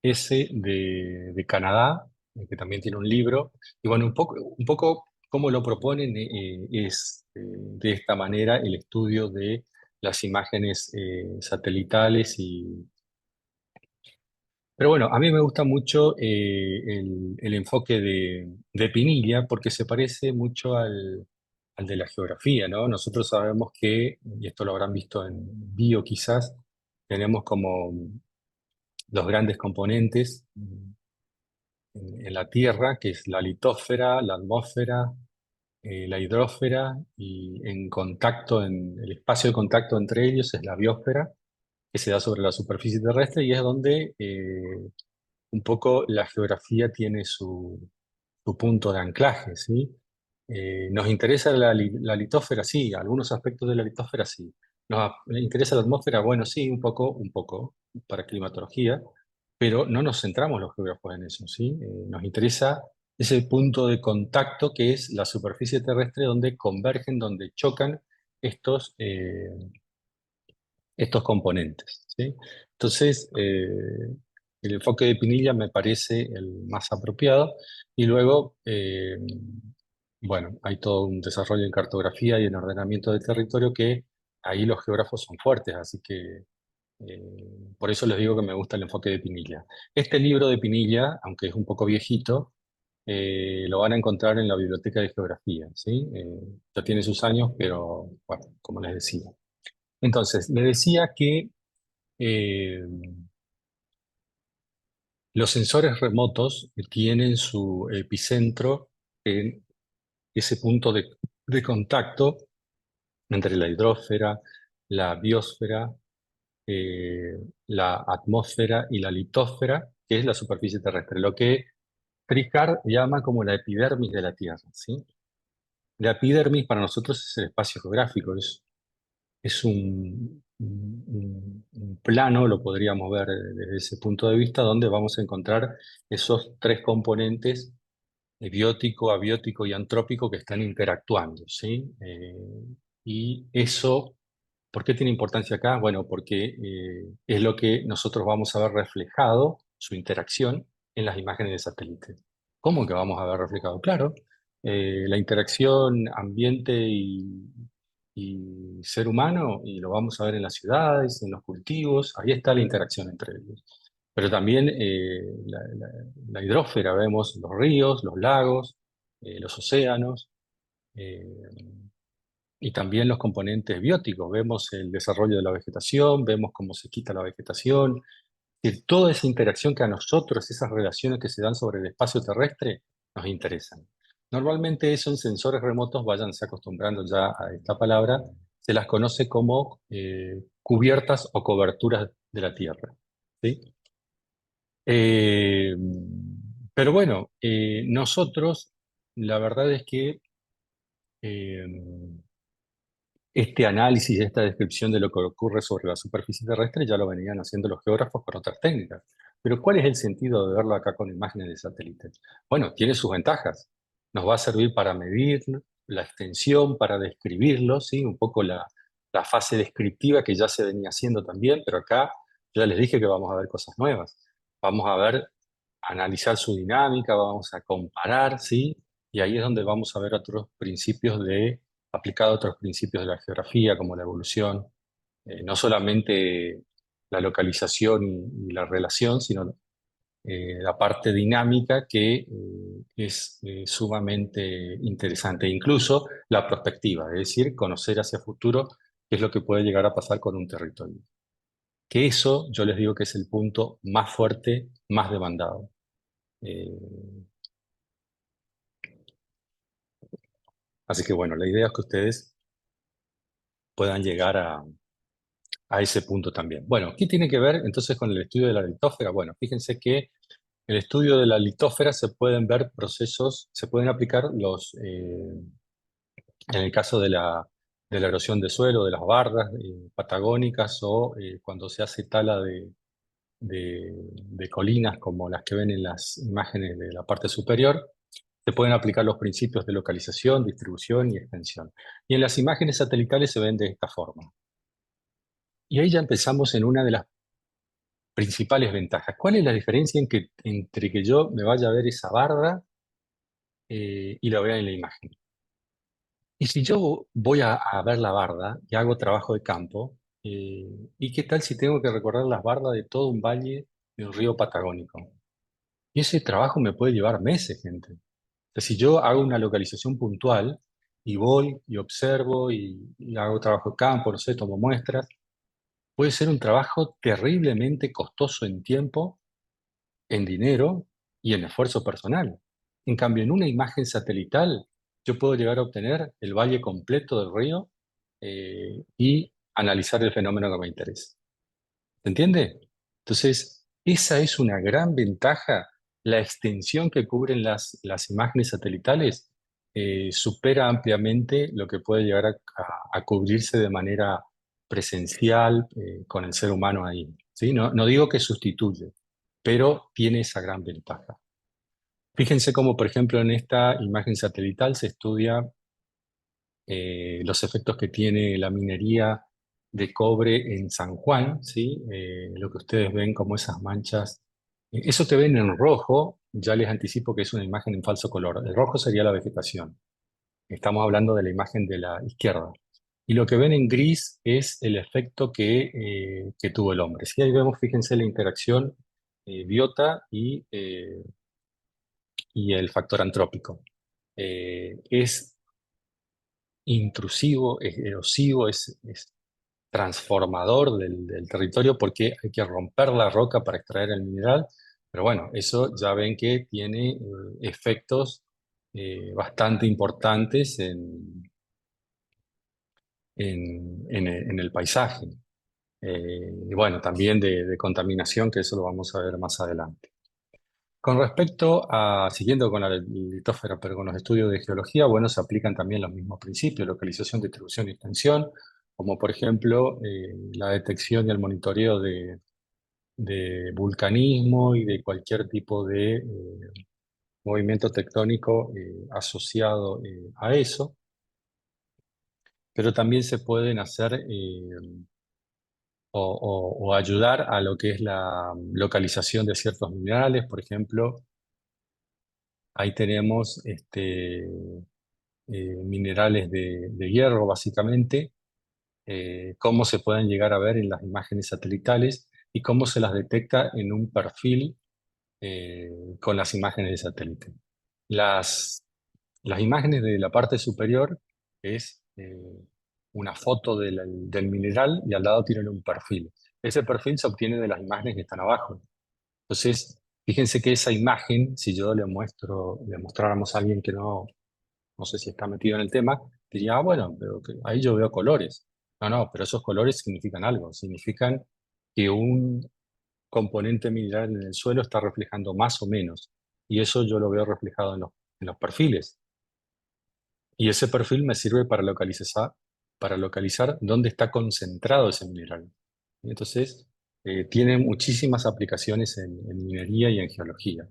de Canadá, que también tiene un libro. Y bueno, un poco cómo lo proponen es de esta manera el estudio de las imágenes satelitales pero bueno, a mí me gusta mucho el enfoque de Pinilla porque se parece mucho al de la geografía, ¿no? Nosotros sabemos que, y esto lo habrán visto en bio quizás, tenemos como los grandes componentes en la Tierra, que es la litósfera, la atmósfera, la hidrósfera, y en contacto, en el espacio de contacto entre ellos es la biosfera, que se da sobre la superficie terrestre y es donde un poco la geografía tiene su punto de anclaje, ¿sí? ¿Nos interesa la litósfera? Sí, algunos aspectos de la litósfera sí. ¿Nos interesa la atmósfera? Bueno, sí, un poco, para climatología, pero no nos centramos los geógrafos en eso, ¿sí? Nos interesa ese punto de contacto que es la superficie terrestre donde convergen, donde chocan estos, estos componentes, ¿sí? Entonces, el enfoque de Pinilla me parece el más apropiado y luego, bueno, hay todo un desarrollo en cartografía y en ordenamiento del territorio que ahí los geógrafos son fuertes, así que por eso les digo que me gusta el enfoque de Pinilla. Este libro de Pinilla, aunque es un poco viejito, lo van a encontrar en la Biblioteca de Geografía, ¿sí? Ya tiene sus años, pero bueno, como les decía. Entonces, les decía que eh, los sensores remotos tienen su epicentro en ese punto de contacto entre la hidrósfera, la biosfera, eh, la atmósfera y la litósfera, que es la superficie terrestre, lo que Tricard llama como la epidermis de la Tierra, ¿sí? La epidermis para nosotros es el espacio geográfico, es un plano, lo podríamos ver desde ese punto de vista, donde vamos a encontrar esos 3 componentes biótico, abiótico y antrópico que están interactuando, ¿sí? Y eso, ¿por qué tiene importancia acá? Bueno, porque es lo que nosotros vamos a ver reflejado, su interacción, en las imágenes de satélite. ¿Cómo que vamos a ver reflejado? Claro, la interacción ambiente y ser humano, y lo vamos a ver en las ciudades, en los cultivos, ahí está la interacción entre ellos. Pero también la hidrósfera, vemos los ríos, los lagos, los océanos, eh, y también los componentes bióticos. Vemos el desarrollo de la vegetación, vemos cómo se quita la vegetación, y toda esa interacción que a nosotros, esas relaciones que se dan sobre el espacio terrestre, nos interesan. Normalmente son sensores remotos, váyanse acostumbrando ya a esta palabra, se las conoce como cubiertas o coberturas de la Tierra. ¿Sí? Eh, pero bueno, nosotros, la verdad es que eh, este análisis, esta descripción de lo que ocurre sobre la superficie terrestre ya lo venían haciendo los geógrafos con otras técnicas. Pero ¿cuál es el sentido de verlo acá con imágenes de satélite? Bueno, tiene sus ventajas. Nos va a servir para medir la extensión, para describirlo, ¿sí? Un poco la fase descriptiva que ya se venía haciendo también, pero acá yo ya les dije que vamos a ver cosas nuevas. Vamos a ver, analizar su dinámica, vamos a comparar, ¿sí? Y ahí es donde vamos a ver otros principios aplicado a otros principios de la geografía, como la evolución, no solamente la localización y la relación, sino la parte dinámica que es sumamente interesante, incluso la perspectiva, es decir, conocer hacia futuro qué es lo que puede llegar a pasar con un territorio. Que eso, yo les digo que es el punto más fuerte, más demandado. Eh, Así que bueno, la idea es que ustedes puedan llegar a ese punto también. Bueno, ¿qué tiene que ver entonces con el estudio de la litósfera? Bueno, fíjense que el estudio de la litósfera se pueden ver procesos, se pueden aplicar en el caso de la erosión de suelo, de las bardas patagónicas o cuando se hace tala de colinas como las que ven en las imágenes de la parte superior, se pueden aplicar los principios de localización, distribución y extensión. Y en las imágenes satelitales se ven de esta forma. Y ahí ya empezamos en una de las principales ventajas. ¿Cuál es la diferencia entre que yo me vaya a ver esa barda y la vea en la imagen? Y si yo voy a ver la barda y hago trabajo de campo, ¿y qué tal si tengo que recorrer las bardas de todo un valle de un río patagónico? Y ese trabajo me puede llevar meses, gente. O sea, si yo hago una localización puntual y voy y observo y hago trabajo de campo, no sé, tomo muestras, puede ser un trabajo terriblemente costoso en tiempo, en dinero y en esfuerzo personal. En cambio, en una imagen satelital, yo puedo llegar a obtener el valle completo del río y analizar el fenómeno que me interesa. ¿Se entiende? Entonces, esa es una gran ventaja. La extensión que cubren las imágenes satelitales supera ampliamente lo que puede llegar a cubrirse de manera presencial con el ser humano ahí. ¿Sí? No digo que sustituye, pero tiene esa gran ventaja. Fíjense cómo, por ejemplo, en esta imagen satelital se estudia los efectos que tiene la minería de cobre en San Juan, ¿sí? Lo que ustedes ven como esas manchas. Eso que ven en rojo, ya les anticipo que es una imagen en falso color. El rojo sería la vegetación. Estamos hablando de la imagen de la izquierda. Y lo que ven en gris es el efecto que tuvo el hombre. Sí, ahí vemos, fíjense, la interacción biota y el factor antrópico. Es intrusivo, es erosivo, es transformador del territorio porque hay que romper la roca para extraer el mineral. Pero bueno, eso ya ven que tiene efectos bastante importantes en el paisaje. Y bueno, también de contaminación, que eso lo vamos a ver más adelante. Con respecto a, siguiendo con la litósfera, pero con los estudios de geología, bueno, se aplican también los mismos principios, localización, distribución y extensión, como por ejemplo la detección y el monitoreo de vulcanismo y de cualquier tipo movimiento tectónico asociado a eso, pero también se pueden hacer o ayudar a lo que es la localización de ciertos minerales. Por ejemplo, ahí tenemos minerales de hierro, básicamente, cómo se pueden llegar a ver en las imágenes satelitales y cómo se las detecta en un perfil con las imágenes de satélite. Las, las imágenes de la parte superior es una foto del mineral y al lado tienen un perfil. Ese perfil se obtiene de las imágenes que están abajo. Entonces, fíjense que esa imagen, si yo le mostráramos a alguien que no sé si está metido en el tema, diría, ah, bueno, pero ahí yo veo colores. No, no, pero esos colores significan algo, significan que un componente mineral en el suelo está reflejando más o menos. Y eso yo lo veo reflejado en los perfiles. Y ese perfil me sirve para localizar dónde está concentrado ese mineral. Entonces, tiene muchísimas aplicaciones en minería y en geología.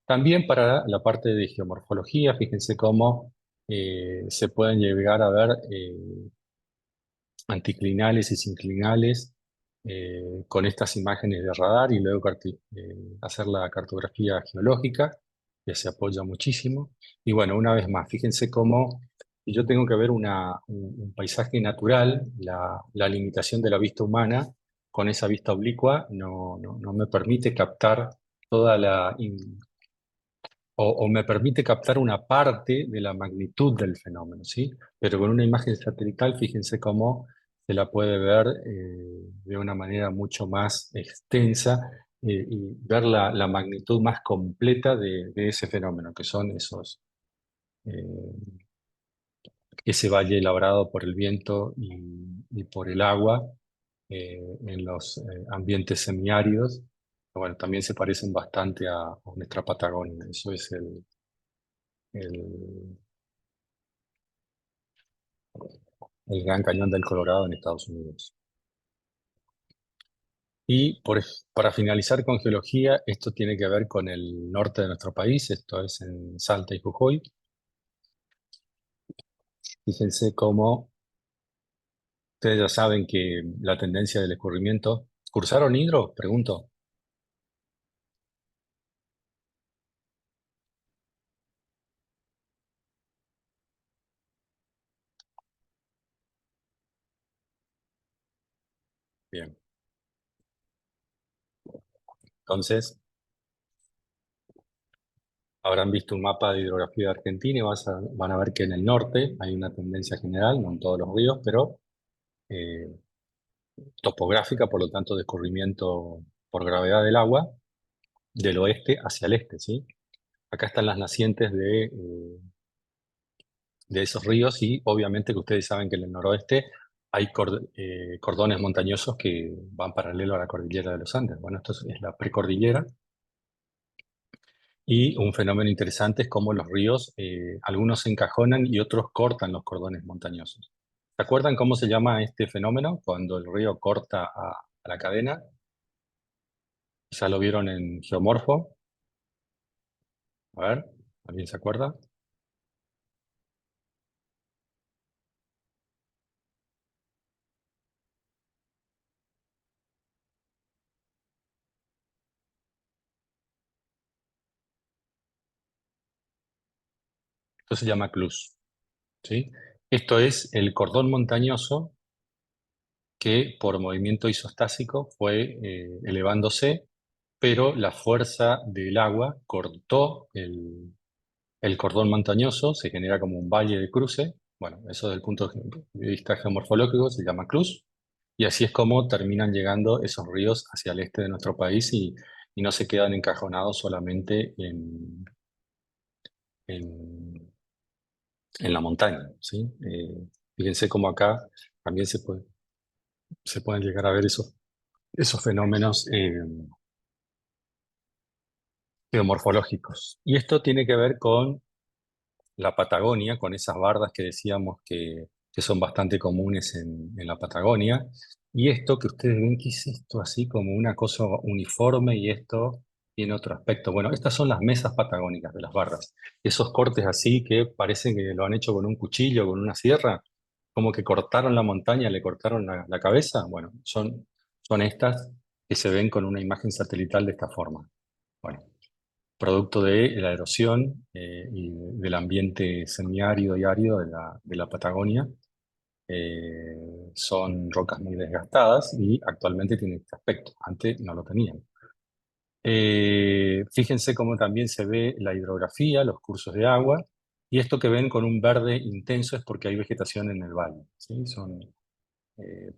También para la parte de geomorfología, fíjense cómo se pueden llegar a ver anticlinales y sinclinales con estas imágenes de radar y luego hacer la cartografía geológica, que se apoya muchísimo. Y bueno, una vez más, fíjense cómo si yo tengo que ver un paisaje natural, la limitación de la vista humana con esa vista oblicua no me permite captar toda o me permite captar una parte de la magnitud del fenómeno, ¿sí? Pero con una imagen satelital, fíjense cómo se la puede ver de una manera mucho más extensa y ver la magnitud más completa de ese fenómeno, que son eh, ese valle labrado por el viento y por el agua en los ambientes semiáridos. Bueno, también se parecen bastante a nuestra Patagonia. Eso es el, el Gran Cañón del Colorado en Estados Unidos. Y para finalizar con geología, esto tiene que ver con el norte de nuestro país, esto es en Salta y Jujuy. Fíjense cómo ustedes ya saben que la tendencia del escurrimiento. ¿Cursaron hidro? Pregunto. Bien. Entonces, habrán visto un mapa de hidrografía de Argentina y van a ver que en el norte hay una tendencia general, no en todos los ríos, pero eh, topográfica, por lo tanto, de escurrimiento por gravedad del agua, del oeste hacia el este, ¿sí? Acá están las nacientes de esos ríos y obviamente que ustedes saben que en el noroeste hay cordones montañosos que van paralelo a la cordillera de los Andes. Bueno, esto es la precordillera y un fenómeno interesante es cómo los ríos, algunos se encajonan y otros cortan los cordones montañosos. ¿Se acuerdan cómo se llama este fenómeno cuando el río corta a la cadena? Ya lo vieron en Geomorfo. A ver, ¿alguien se acuerda? Esto se llama CLUS, ¿sí? Esto es el cordón montañoso que por movimiento isostásico fue elevándose, pero la fuerza del agua cortó el cordón montañoso, se genera como un valle de cruce. Bueno, eso desde el punto de vista geomorfológico se llama CLUS, y así es como terminan llegando esos ríos hacia el este de nuestro país y no se quedan encajonados solamente en, en la montaña, ¿sí? Fíjense cómo acá también se pueden llegar a ver esos fenómenos geomorfológicos. Y esto tiene que ver con la Patagonia, con esas bardas que decíamos que son bastante comunes en la Patagonia. Y esto que ustedes ven, ¿qué es esto? Así como una cosa uniforme y esto tiene otro aspecto. Bueno, estas son las mesas patagónicas de las barras. Esos cortes así que parecen que lo han hecho con un cuchillo, con una sierra, como que cortaron la montaña, le cortaron la cabeza. Bueno, son estas que se ven con una imagen satelital de esta forma. Bueno, producto de la erosión y del ambiente semiárido y árido de la Patagonia. Son rocas muy desgastadas y actualmente tienen este aspecto. Antes no lo tenían. Fíjense cómo también se ve la hidrografía, los cursos de agua, y esto que ven con un verde intenso es porque hay vegetación en el valle, ¿sí?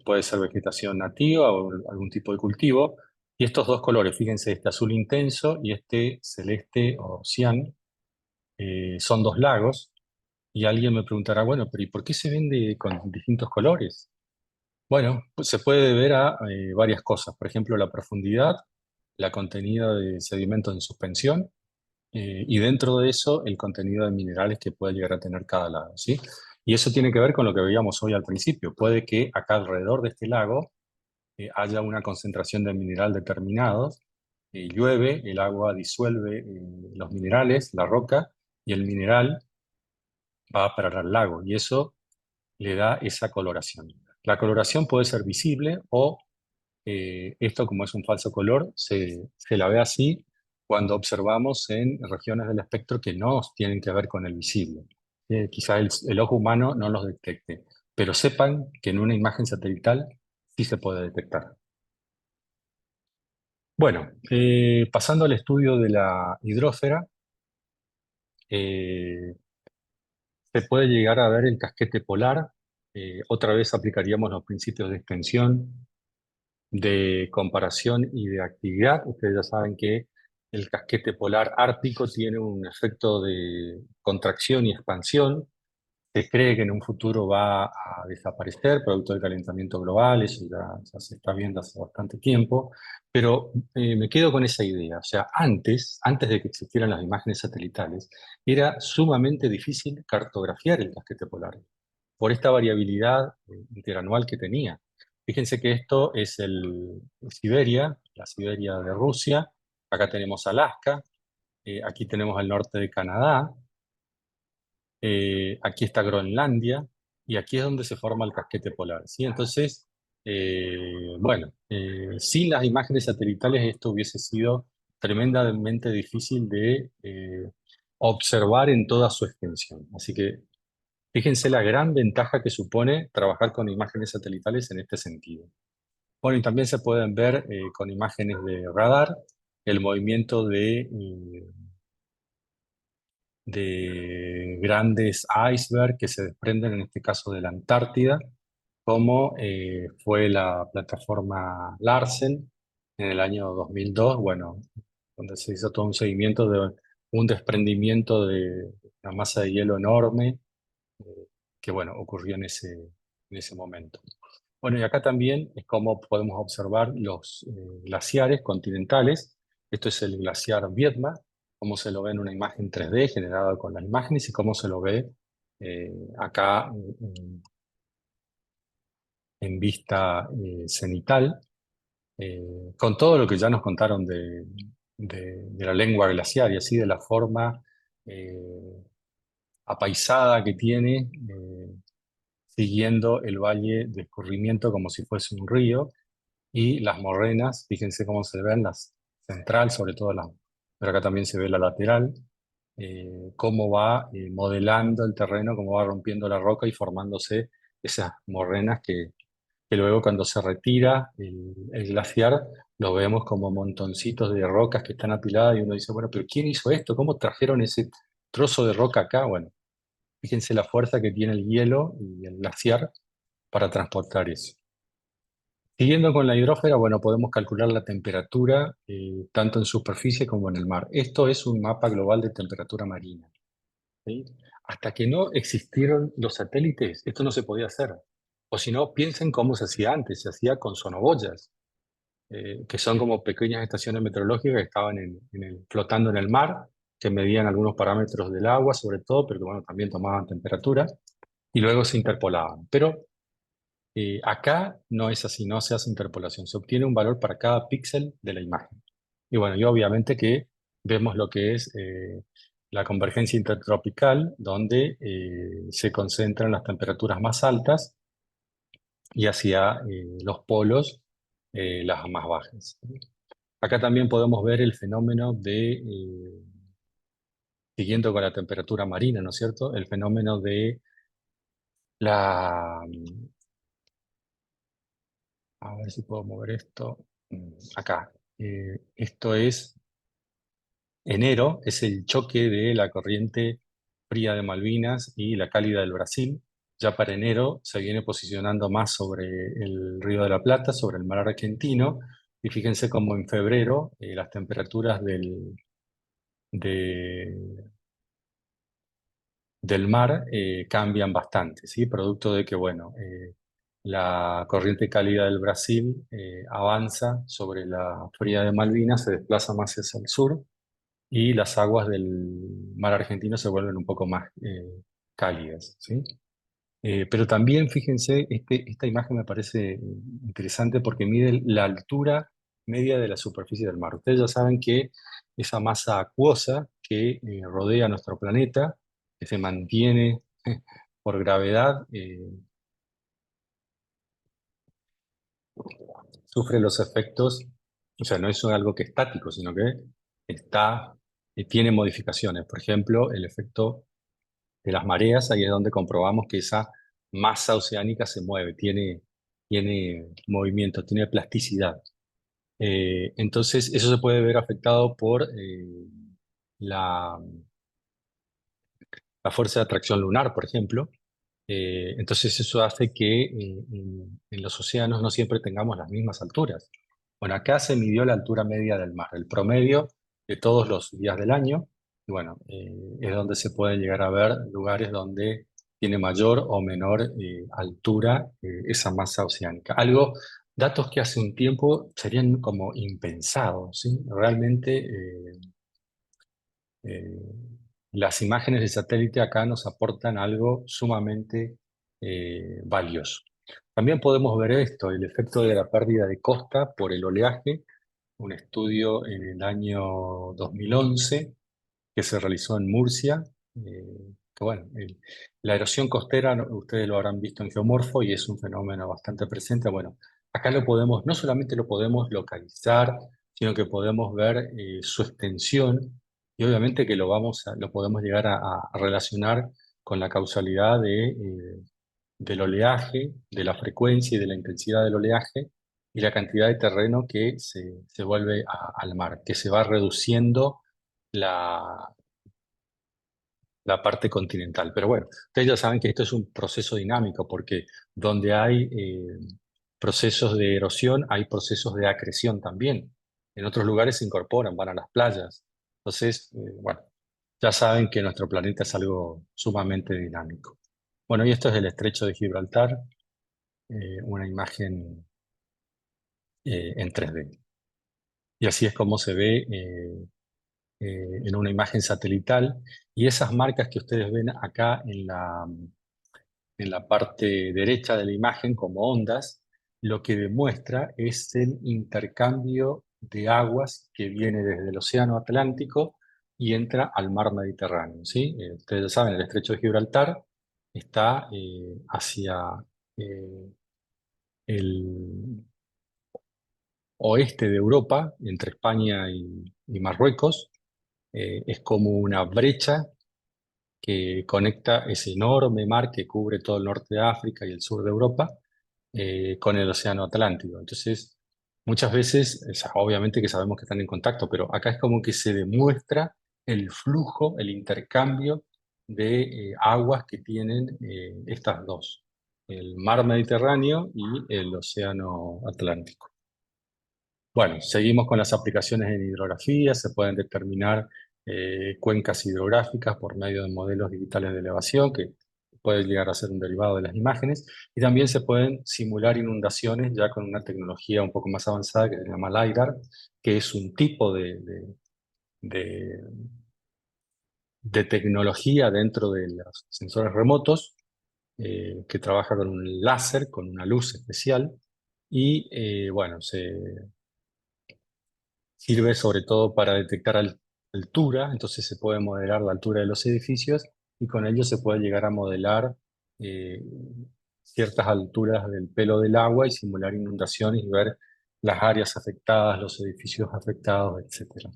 Puede ser vegetación nativa o algún tipo de cultivo. Y estos dos colores, fíjense, este azul intenso y este celeste o cian, son dos lagos. Y alguien me preguntará, bueno, pero ¿y por qué se ven con distintos colores? Bueno, pues se puede deber a varias cosas. Por ejemplo, la profundidad, la contenido de sedimento en suspensión y dentro de eso el contenido de minerales que puede llegar a tener cada lago, ¿sí? Y eso tiene que ver con lo que veíamos hoy al principio. Puede que acá alrededor de este lago haya una concentración de mineral determinados, llueve, el agua disuelve los minerales, la roca, y el mineral va a parar al lago, y eso le da esa coloración. La coloración puede ser visible o esto, como es un falso color, se la ve así cuando observamos en regiones del espectro que no tienen que ver con el visible. Quizá el ojo humano no los detecte, pero sepan que en una imagen satelital sí se puede detectar. Bueno, pasando al estudio de la hidrósfera, eh, se puede llegar a ver el casquete polar. Otra vez aplicaríamos los principios de extensión, de comparación y de actividad. Ustedes ya saben que el casquete polar ártico tiene un efecto de contracción y expansión. Se cree que en un futuro va a desaparecer producto del calentamiento global, eso ya se está viendo hace bastante tiempo, pero me quedo con esa idea. O sea, antes de que existieran las imágenes satelitales, era sumamente difícil cartografiar el casquete polar por esta variabilidad interanual que tenía. Fíjense que esto es Siberia, la Siberia de Rusia, acá tenemos Alaska, aquí tenemos el norte de Canadá, aquí está Groenlandia, y aquí es donde se forma el casquete polar, ¿sí? Entonces, bueno, sin las imágenes satelitales esto hubiese sido tremendamente difícil de observar en toda su extensión. Así que fíjense la gran ventaja que supone trabajar con imágenes satelitales en este sentido. Bueno, y también se pueden ver con imágenes de radar el movimiento de grandes icebergs que se desprenden, en este caso de la Antártida, como fue la plataforma Larsen en el año 2002, bueno, donde se hizo todo un seguimiento de un desprendimiento de una masa de hielo enorme que bueno, ocurrió en ese momento. Bueno, y acá también es como podemos observar los glaciares continentales. Esto es el glaciar Viedma, cómo se lo ve en una imagen 3D generada con las imágenes y cómo se lo ve acá en vista cenital, con todo lo que ya nos contaron de la lengua glaciar y así de la forma eh, apaisada que tiene. Siguiendo el valle de escurrimiento como si fuese un río, y las morrenas, fíjense cómo se ven, las central, sobre todo pero acá también se ve la lateral, cómo va modelando el terreno, cómo va rompiendo la roca y formándose esas morrenas que luego cuando se retira el glaciar, lo vemos como montoncitos de rocas que están apiladas y uno dice, bueno, pero ¿quién hizo esto? ¿Cómo trajeron ese trozo de roca acá? Bueno, fíjense la fuerza que tiene el hielo y el glaciar para transportar eso. Siguiendo con la hidrósfera, bueno, podemos calcular la temperatura tanto en superficie como en el mar. Esto es un mapa global de temperatura marina, ¿sí? Hasta que no existieron los satélites, esto no se podía hacer. O si no, piensen cómo se hacía antes, se hacía con sonoboyas, que son como pequeñas estaciones meteorológicas que estaban flotando en el mar, que medían algunos parámetros del agua sobre todo, pero que bueno, también tomaban temperatura, y luego se interpolaban. Pero acá no es así, no se hace interpolación, se obtiene un valor para cada píxel de la imagen. Y bueno, y obviamente que vemos lo que es la convergencia intertropical, donde se concentran las temperaturas más altas y hacia los polos las más bajas. Acá también podemos ver el fenómeno siguiendo con la temperatura marina, ¿no es cierto? El fenómeno de la... A ver si puedo mover esto. Acá. Esto es enero, es el choque de la corriente fría de Malvinas y la cálida del Brasil. Ya para enero se viene posicionando más sobre el Río de la Plata, sobre el mar argentino. Y fíjense cómo en febrero las temperaturas de- del mar cambian bastante, ¿sí? Producto de que, bueno, la corriente cálida del Brasil avanza sobre la fría de Malvinas, se desplaza más hacia el sur y las aguas del mar argentino se vuelven un poco más cálidas, ¿sí? Pero también, fíjense, esta imagen me parece interesante porque mide la altura media de la superficie del mar. Ustedes ya saben que esa masa acuosa que rodea nuestro planeta, que se mantiene por gravedad, sufre los efectos, o sea, no es algo que es estático, sino que está, tiene modificaciones. Por ejemplo, el efecto de las mareas, ahí es donde comprobamos que esa masa oceánica se mueve, tiene movimiento, tiene plasticidad. Entonces, eso se puede ver afectado por la, la fuerza de atracción lunar, por ejemplo. Entonces eso hace que en los océanos no siempre tengamos las mismas alturas. Bueno, acá se midió la altura media del mar, el promedio de todos los días del año. Y bueno, es donde se pueden llegar a ver lugares donde tiene mayor o menor altura esa masa oceánica. Datos que hace un tiempo serían como impensados, ¿sí? Realmente eh, las imágenes de satélite acá nos aportan algo sumamente valioso. También podemos ver esto, el efecto de la pérdida de costa por el oleaje, un estudio en el año 2011 que se realizó en Murcia, que bueno, la erosión costera, ustedes lo habrán visto en Geomorfo y es un fenómeno bastante presente. Bueno, acá lo podemos, no solamente lo podemos localizar, sino que podemos ver su extensión y obviamente que lo podemos llegar a relacionar con la causalidad del oleaje, de la frecuencia y de la intensidad del oleaje y la cantidad de terreno que se vuelve al mar, que se va reduciendo la, la parte continental. Pero bueno, ustedes ya saben que esto es un proceso dinámico porque donde hay procesos de erosión, hay procesos de acreción también. En otros lugares se incorporan, van a las playas. Entonces, bueno, ya saben que nuestro planeta es algo sumamente dinámico. Bueno, y esto es el estrecho de Gibraltar, una imagen en 3D. Y así es como se ve en una imagen satelital. Y esas marcas que ustedes ven acá en la parte derecha de la imagen como ondas, lo que demuestra es el intercambio de aguas que viene desde el Océano Atlántico y entra al mar Mediterráneo, ¿sí? Ustedes ya saben, el estrecho de Gibraltar está hacia eh, el oeste de Europa, entre España y Marruecos. Es como una brecha que conecta ese enorme mar que cubre todo el norte de África y el sur de Europa con el océano Atlántico. Entonces, muchas veces, o sea, obviamente que sabemos que están en contacto, pero acá es como que se demuestra el flujo, el intercambio de aguas que tienen estas dos, el mar Mediterráneo y el océano Atlántico. Bueno, seguimos con las aplicaciones en hidrografía, se pueden determinar cuencas hidrográficas por medio de modelos digitales de elevación que pueden llegar a ser un derivado de las imágenes y también se pueden simular inundaciones ya con una tecnología un poco más avanzada que se llama LiDAR, que es un tipo de- de tecnología dentro de los sensores remotos que trabaja con un láser, con una luz especial y bueno, Sirve sobre todo para detectar altura, entonces se puede modelar la altura de los edificios y con ello se puede llegar a modelar eh, ciertas alturas del pelo del agua y simular inundaciones y ver las áreas afectadas, los edificios afectados, etcétera.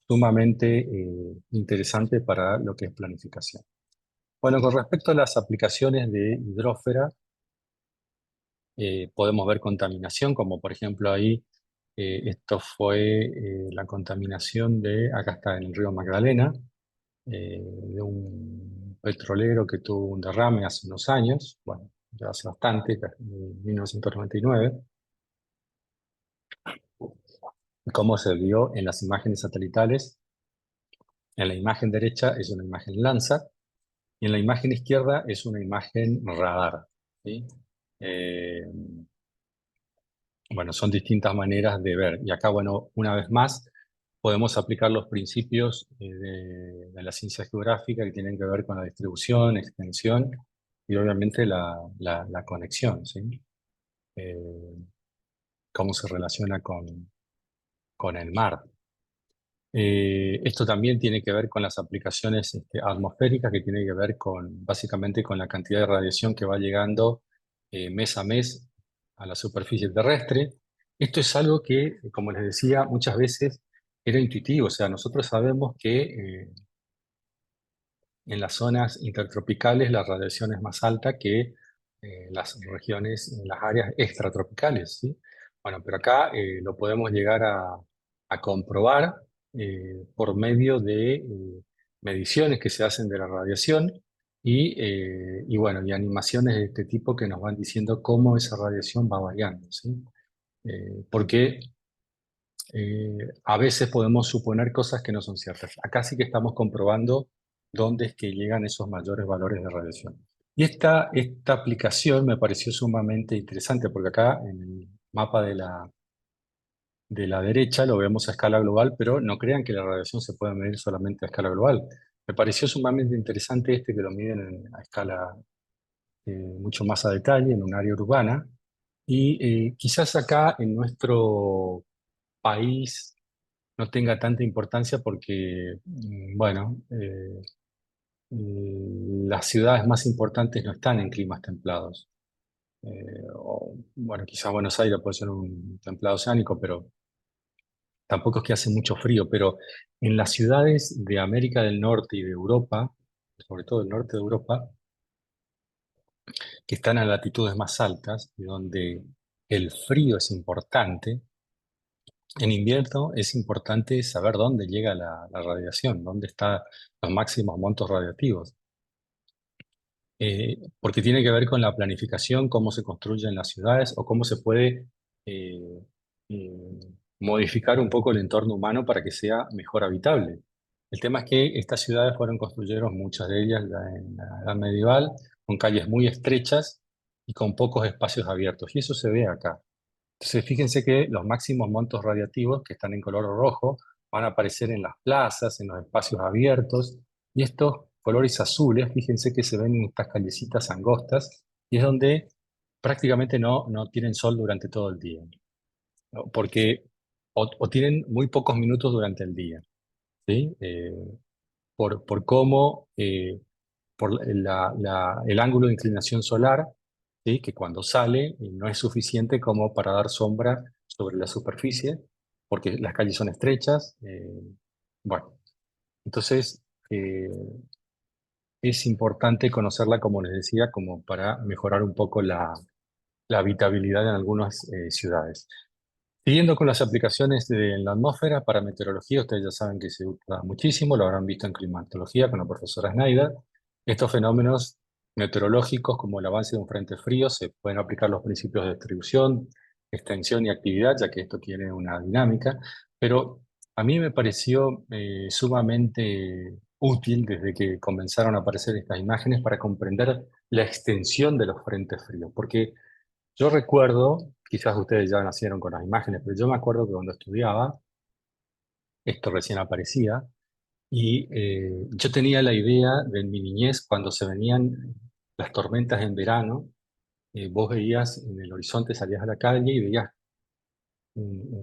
Sumamente interesante para lo que es planificación. Bueno, con respecto a las aplicaciones de hidrósfera, podemos ver contaminación, como por ejemplo ahí, esto fue la contaminación de, acá está en el río Magdalena, de un petrolero que tuvo un derrame hace unos años, bueno, ya hace bastante, en 1999, y cómo se vio en las imágenes satelitales. En la imagen derecha es una imagen Landsat y en la imagen izquierda es una imagen radar, ¿sí? Eh, Bueno, son distintas maneras de ver. Y acá, bueno, una vez más, podemos aplicar los principios de la ciencia geográfica que tienen que ver con la distribución, extensión y obviamente la conexión, ¿sí? Eh, Cómo se relaciona con el mar. Esto también tiene que ver con las aplicaciones atmosféricas, que tiene que ver con, básicamente con la cantidad de radiación que va llegando mes a mes a la superficie terrestre. Esto es algo que, como les decía, muchas veces era intuitivo. O sea, nosotros sabemos que en las zonas intertropicales la radiación es más alta que las regiones, en las áreas extratropicales, ¿sí? Bueno, pero acá lo podemos llegar a comprobar por medio de mediciones que se hacen de la radiación y bueno, y animaciones de este tipo que nos van diciendo cómo esa radiación va variando, ¿sí? Porque a veces podemos suponer cosas que no son ciertas. Acá sí que estamos comprobando dónde es que llegan esos mayores valores de radiación. Y esta aplicación me pareció sumamente interesante porque acá en el mapa de la derecha lo vemos a escala global, pero no crean que la radiación se puede medir solamente a escala global. Me pareció sumamente interesante este que lo miden a escala mucho más a detalle, en un área urbana. Y quizás acá en nuestro país no tenga tanta importancia porque, bueno, las ciudades más importantes no están en climas templados. Bueno, quizás Buenos Aires puede ser un templado oceánico, pero tampoco es que hace mucho frío. Pero en las ciudades de América del Norte y de Europa, sobre todo el norte de Europa, que están a latitudes más altas y donde el frío es importante, en invierno es importante saber dónde llega la radiación, dónde están los máximos montos radiactivos, porque tiene que ver con la planificación, cómo se construyen las ciudades o cómo se puede eh, eh, modificar un poco el entorno humano para que sea mejor habitable. El tema es que estas ciudades fueron construidas, muchas de ellas en la edad medieval, con calles muy estrechas y con pocos espacios abiertos, y eso se ve acá. Entonces, fíjense que los máximos montos radiactivos, que están en color rojo, van a aparecer en las plazas, en los espacios abiertos, y estos colores azules, fíjense que se ven en estas callecitas angostas, y es donde prácticamente no tienen sol durante todo el día, ¿no? Porque o tienen muy pocos minutos durante el día, ¿sí? Por cómo, por el ángulo de inclinación solar, ¿sí? Que cuando sale no es suficiente como para dar sombra sobre la superficie, porque las calles son estrechas. Bueno, entonces es importante conocerla, como les decía, como para mejorar un poco la habitabilidad en algunas ciudades. Siguiendo con las aplicaciones de la atmósfera para meteorología, ustedes ya saben que se usa muchísimo, lo habrán visto en climatología con la profesora Snyder. Estos fenómenos meteorológicos, como el avance de un frente frío, se pueden aplicar los principios de distribución, extensión y actividad, ya que esto tiene una dinámica, pero a mí me pareció sumamente útil desde que comenzaron a aparecer estas imágenes para comprender la extensión de los frentes fríos, porque yo recuerdo, quizás ustedes ya nacieron con las imágenes, pero yo me acuerdo que cuando estudiaba, esto recién aparecía, y yo tenía la idea de mi niñez cuando se venían las tormentas en verano, vos veías en el horizonte, salías a la calle y veías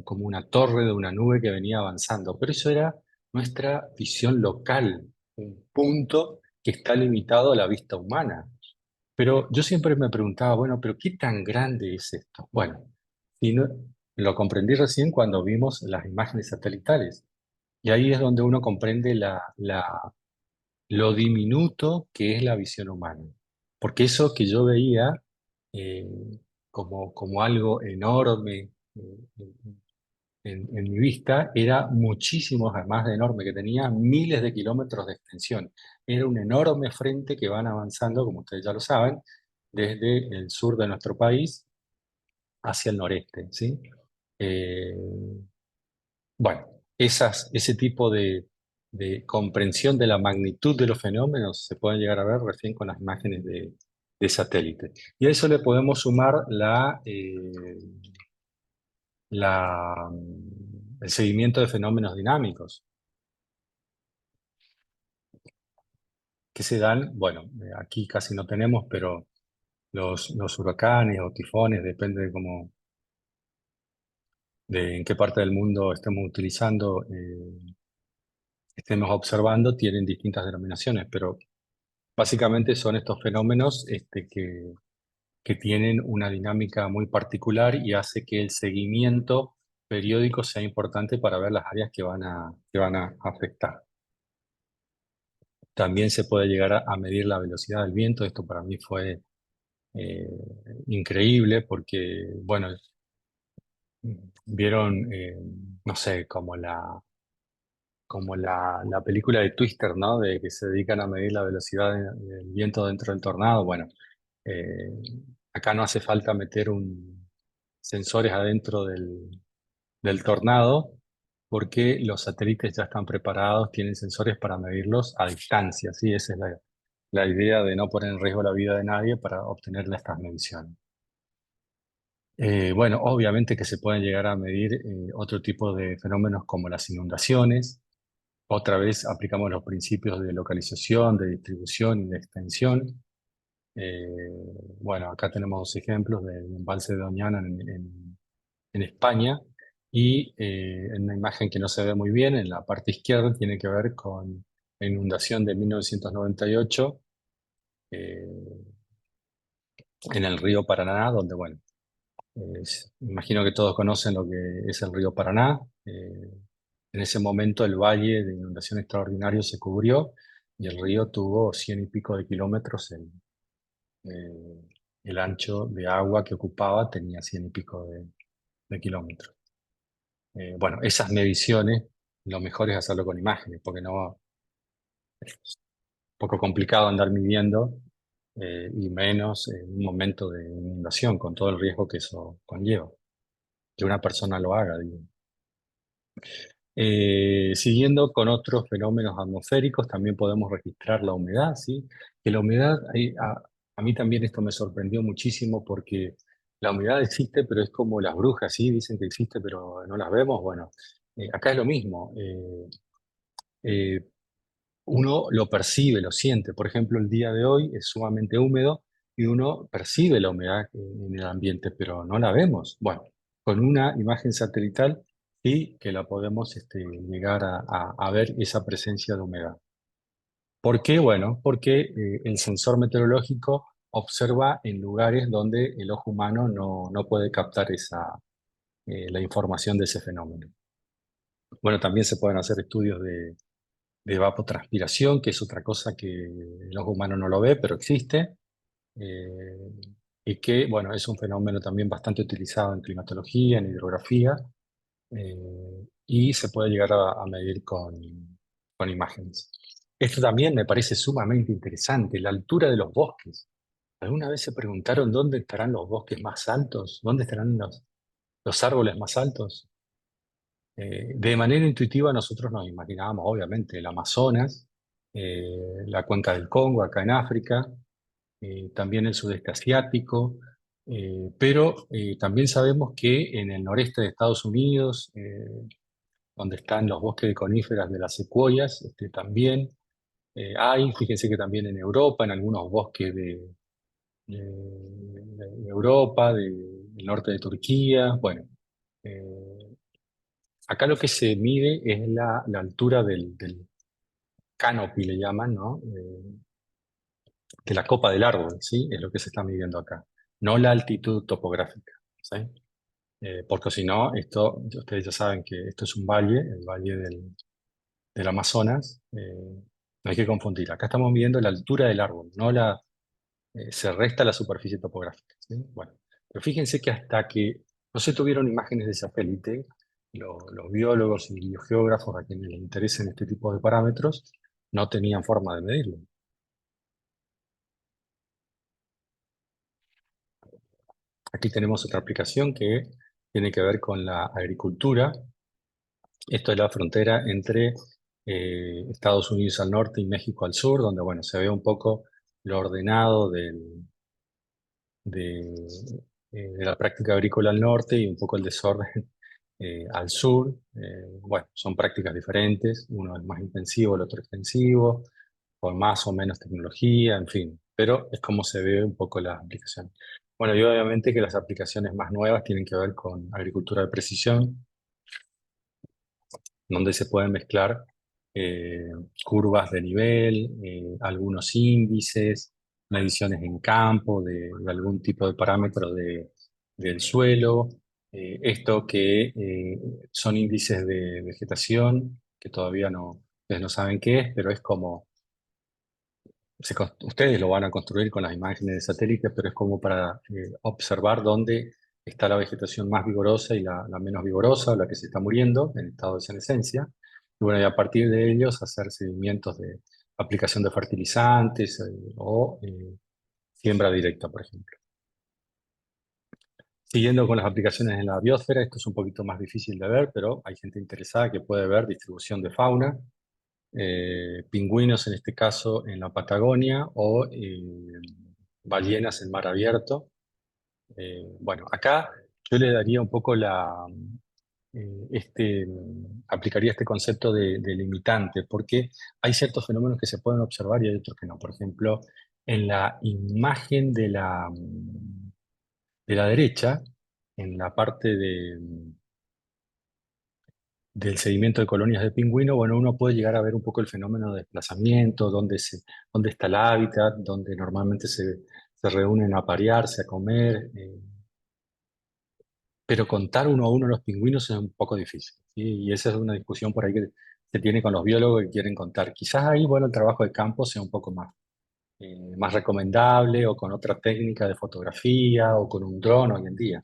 como una torre de una nube que venía avanzando, pero eso era nuestra visión local, un punto que está limitado a la vista humana. Pero yo siempre me preguntaba, bueno, pero ¿qué tan grande es esto? Bueno, y lo comprendí recién cuando vimos las imágenes satelitales. Y ahí es donde uno comprende lo diminuto que es la visión humana. Porque eso que yo veía eh, como algo enorme en mi vista era muchísimo más de enorme, que tenía miles de kilómetros de extensión. Era un enorme frente que van avanzando, como ustedes ya lo saben, desde el sur de nuestro país hacia el noreste, ¿sí? Eh, bueno, ese tipo de comprensión de la magnitud de los fenómenos se pueden llegar a ver recién con las imágenes de satélite. Y a eso le podemos sumar el seguimiento de fenómenos dinámicos que se dan, bueno, aquí casi no tenemos, pero los huracanes o tifones, depende de en qué parte del mundo estemos utilizando, estemos observando, tienen distintas denominaciones, pero básicamente son estos fenómenos que tienen una dinámica muy particular y hace que el seguimiento periódico sea importante para ver las áreas que van a afectar. También se puede llegar a medir la velocidad del viento. Esto para mí fue eh, increíble porque, bueno, vieron, no sé, la película de Twister, ¿no? De que se dedican a medir la velocidad del viento dentro del tornado. Bueno, eh, acá no hace falta meter sensores adentro del tornado porque los satélites ya están preparados, tienen sensores para medirlos a distancia, ¿sí? Esa es la idea de no poner en riesgo la vida de nadie para obtener estas mediciones. Bueno, obviamente que se pueden llegar a medir otro tipo de fenómenos como las inundaciones. Otra vez aplicamos los principios de localización, de distribución y de extensión. Eh, bueno, acá tenemos dos ejemplos del embalse de Doñana en España y en una imagen que no se ve muy bien, en la parte izquierda tiene que ver con la inundación de 1998 eh, en el río Paraná, donde, bueno, imagino que todos conocen lo que es el río Paraná. En ese momento el valle de inundación extraordinario se cubrió y el río tuvo 100 y pico de kilómetros. El ancho de agua que ocupaba tenía 100 y pico de kilómetros. Bueno, esas mediciones, lo mejor es hacerlo con imágenes, porque no es un poco complicado andar midiendo y menos en un momento de inundación, con todo el riesgo que eso conlleva. Que una persona lo haga, digo. Siguiendo con otros fenómenos atmosféricos, también podemos registrar la humedad, ¿sí? Que la humedad, a mí también esto me sorprendió muchísimo porque la humedad existe, pero es como las brujas, ¿sí? Dicen que existe, pero no las vemos. Bueno, acá es lo mismo. Eh, Uno lo percibe, lo siente. Por ejemplo, el día de hoy es sumamente húmedo y uno percibe la humedad en el ambiente, pero no la vemos. Bueno, con una imagen satelital sí que la podemos llegar a ver esa presencia de humedad. ¿Por qué? Bueno, porque el sensor meteorológico observa en lugares donde el ojo humano no puede captar la información de ese fenómeno. Bueno, también se pueden hacer estudios de evapotranspiración, que es otra cosa que el ojo humano no lo ve, pero existe, eh, y que, bueno, es un fenómeno también bastante utilizado en climatología, en hidrografía, y se puede llegar a medir con imágenes. Esto también me parece sumamente interesante, la altura de los bosques. ¿Alguna vez se preguntaron dónde estarán los bosques más altos? ¿Dónde estarán los árboles más altos? De manera intuitiva nosotros nos imaginábamos, obviamente, el Amazonas, la cuenca del Congo, acá en África, también el sudeste asiático, pero también sabemos que en el noreste de Estados Unidos, donde están los bosques de coníferas de las secuoyas, también hay, fíjense que también en Europa, en algunos bosques de Europa, del norte de Turquía, bueno. Eh, Acá lo que se mide es la altura del canopy, le llaman, ¿no? De la copa del árbol, ¿sí? Es lo que se está midiendo acá, no la altitud topográfica, ¿sí? Porque si no, esto, ustedes ya saben que esto es un valle, el valle del Amazonas, no hay que confundir. Acá estamos midiendo la altura del árbol, no se resta la superficie topográfica, ¿sí? Bueno, pero fíjense que hasta que no se tuvieron imágenes de satélite, los biólogos y biogeógrafos a quienes les interesen este tipo de parámetros no tenían forma de medirlo. Aquí tenemos otra aplicación que tiene que ver con la agricultura. Esto es la frontera entre Estados Unidos al norte y México al sur, donde bueno, se ve un poco lo ordenado de, de la práctica agrícola al norte y un poco el desorden al sur. Bueno, son prácticas diferentes, uno es más intensivo, el otro extensivo, con más o menos tecnología, en fin, pero es como se ve un poco la aplicación. Bueno, y obviamente que las aplicaciones más nuevas tienen que ver con agricultura de precisión, donde se pueden mezclar eh, curvas de nivel, algunos índices, mediciones en campo de algún tipo de parámetro del suelo, esto que son índices de vegetación, que todavía no, ustedes no saben qué es, pero es como ustedes lo van a construir con las imágenes de satélite, pero es como para observar dónde está la vegetación más vigorosa y la menos vigorosa, o la que se está muriendo en estado de senescencia. Y bueno, y a partir de ellos hacer seguimientos de aplicación de fertilizantes o siembra directa, por ejemplo. Siguiendo con las aplicaciones en la biosfera, esto es un poquito más difícil de ver, pero hay gente interesada que puede ver distribución de fauna, pingüinos en este caso en la Patagonia o ballenas en mar abierto. Bueno, acá yo le daría un poco aplicaría este concepto de limitante, porque hay ciertos fenómenos que se pueden observar y hay otros que no. Por ejemplo, en la imagen de la derecha, en la parte del sedimento de colonias de pingüino, bueno, uno puede llegar a ver un poco el fenómeno de desplazamiento, dónde está el hábitat, donde normalmente se reúnen a parearse, a comer, pero contar uno a uno los pingüinos es un poco difícil, ¿sí? Y esa es una discusión por ahí que se tiene con los biólogos que quieren contar. Quizás ahí, bueno, el trabajo de campo sea un poco más recomendable, o con otra técnica de fotografía, o con un dron hoy en día.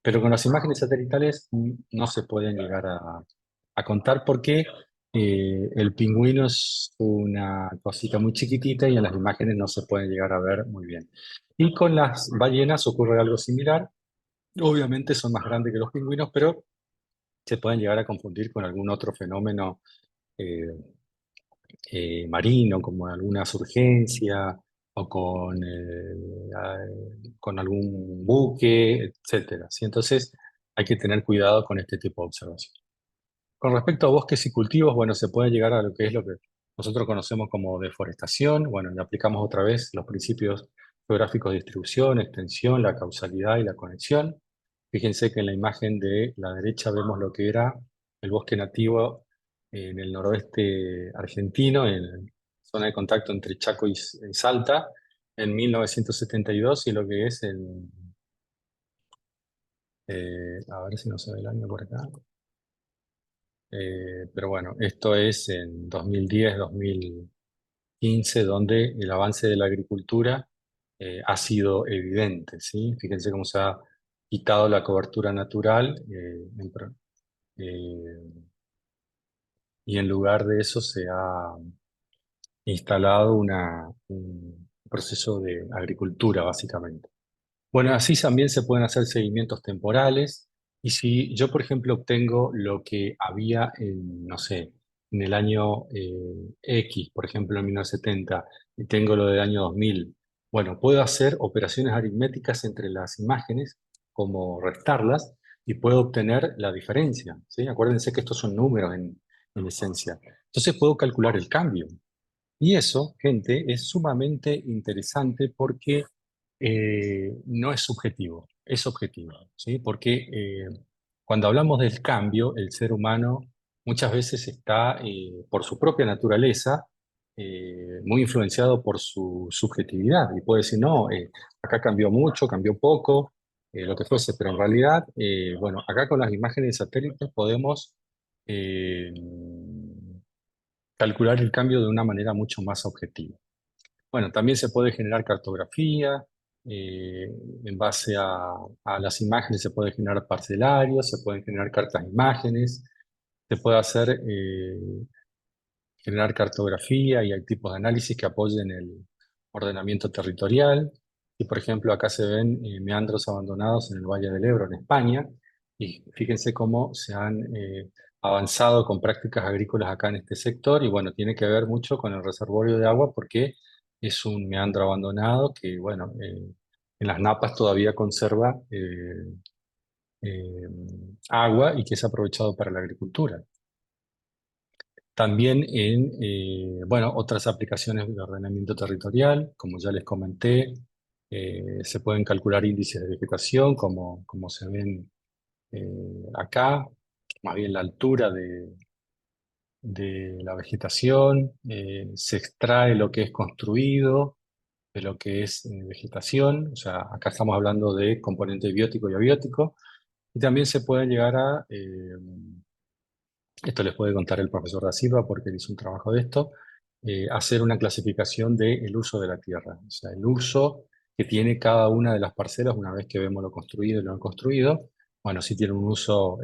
Pero con las imágenes satelitales no se pueden llegar a contar porque el pingüino es una cosita muy chiquitita y en las imágenes no se pueden llegar a ver muy bien. Y con las ballenas ocurre algo similar. Obviamente son más grandes que los pingüinos, pero se pueden llegar a confundir con algún otro fenómeno eh, marino, como alguna surgencia o con algún buque, etcétera, ¿sí? Entonces hay que tener cuidado con este tipo de observación. Con respecto a bosques y cultivos, bueno, se puede llegar a lo que es lo que nosotros conocemos como deforestación. Bueno, le aplicamos otra vez los principios geográficos de distribución, extensión, la causalidad y la conexión. Fíjense que en la imagen de la derecha vemos lo que era el bosque nativo en el noroeste argentino, en la zona de contacto entre Chaco y Salta, en 1972, y lo que es a ver si no se ve el año por acá. Pero bueno, esto es en 2010, 2015, donde el avance de la agricultura ha sido evidente, ¿sí? Fíjense cómo se ha quitado la cobertura natural eh, y en lugar de eso se ha instalado un proceso de agricultura, básicamente. Bueno, así también se pueden hacer seguimientos temporales. Y si yo, por ejemplo, obtengo lo que había en, no sé, en el año X, por ejemplo, en 1970, y tengo lo del año 2000, bueno, puedo hacer operaciones aritméticas entre las imágenes, como restarlas, y puedo obtener la diferencia, ¿sí? Acuérdense que estos son números en esencia. Entonces puedo calcular el cambio. Y eso, gente, es sumamente interesante porque no es subjetivo, es objetivo, ¿sí? Porque Cuando hablamos del cambio, el ser humano muchas veces está, por su propia naturaleza, muy influenciado por su subjetividad y puede decir, no, acá cambió mucho, cambió poco, lo que fuese, pero en realidad, bueno, acá con las imágenes de satélites podemos eh, calcular el cambio de una manera mucho más objetiva. Bueno, también se puede generar cartografía, eh, en base a las imágenes se puede generar parcelarios, se pueden generar cartas de imágenes, se puede hacer, generar cartografía y hay tipos de análisis que apoyen el ordenamiento territorial. Y por ejemplo, acá se ven meandros abandonados en el Valle del Ebro, en España, y fíjense cómo se han avanzado con prácticas agrícolas acá en este sector, y bueno, tiene que ver mucho con el reservorio de agua porque es un meandro abandonado que, bueno, en las napas todavía conserva eh, agua y que es aprovechado para la agricultura. También en, bueno, otras aplicaciones de ordenamiento territorial, como ya les comenté, se pueden calcular índices de vegetación, como se ven acá, más bien la altura de la vegetación, se extrae lo que es construido de lo que es vegetación, o sea, acá estamos hablando de componentes biótico y abiótico, y también se puede llegar a esto les puede contar el profesor Da Silva porque él hizo un trabajo de esto, hacer una clasificación del uso de la tierra, o sea, el uso que tiene cada una de las parcelas una vez que vemos lo construido y lo no construido. Bueno, si tiene un uso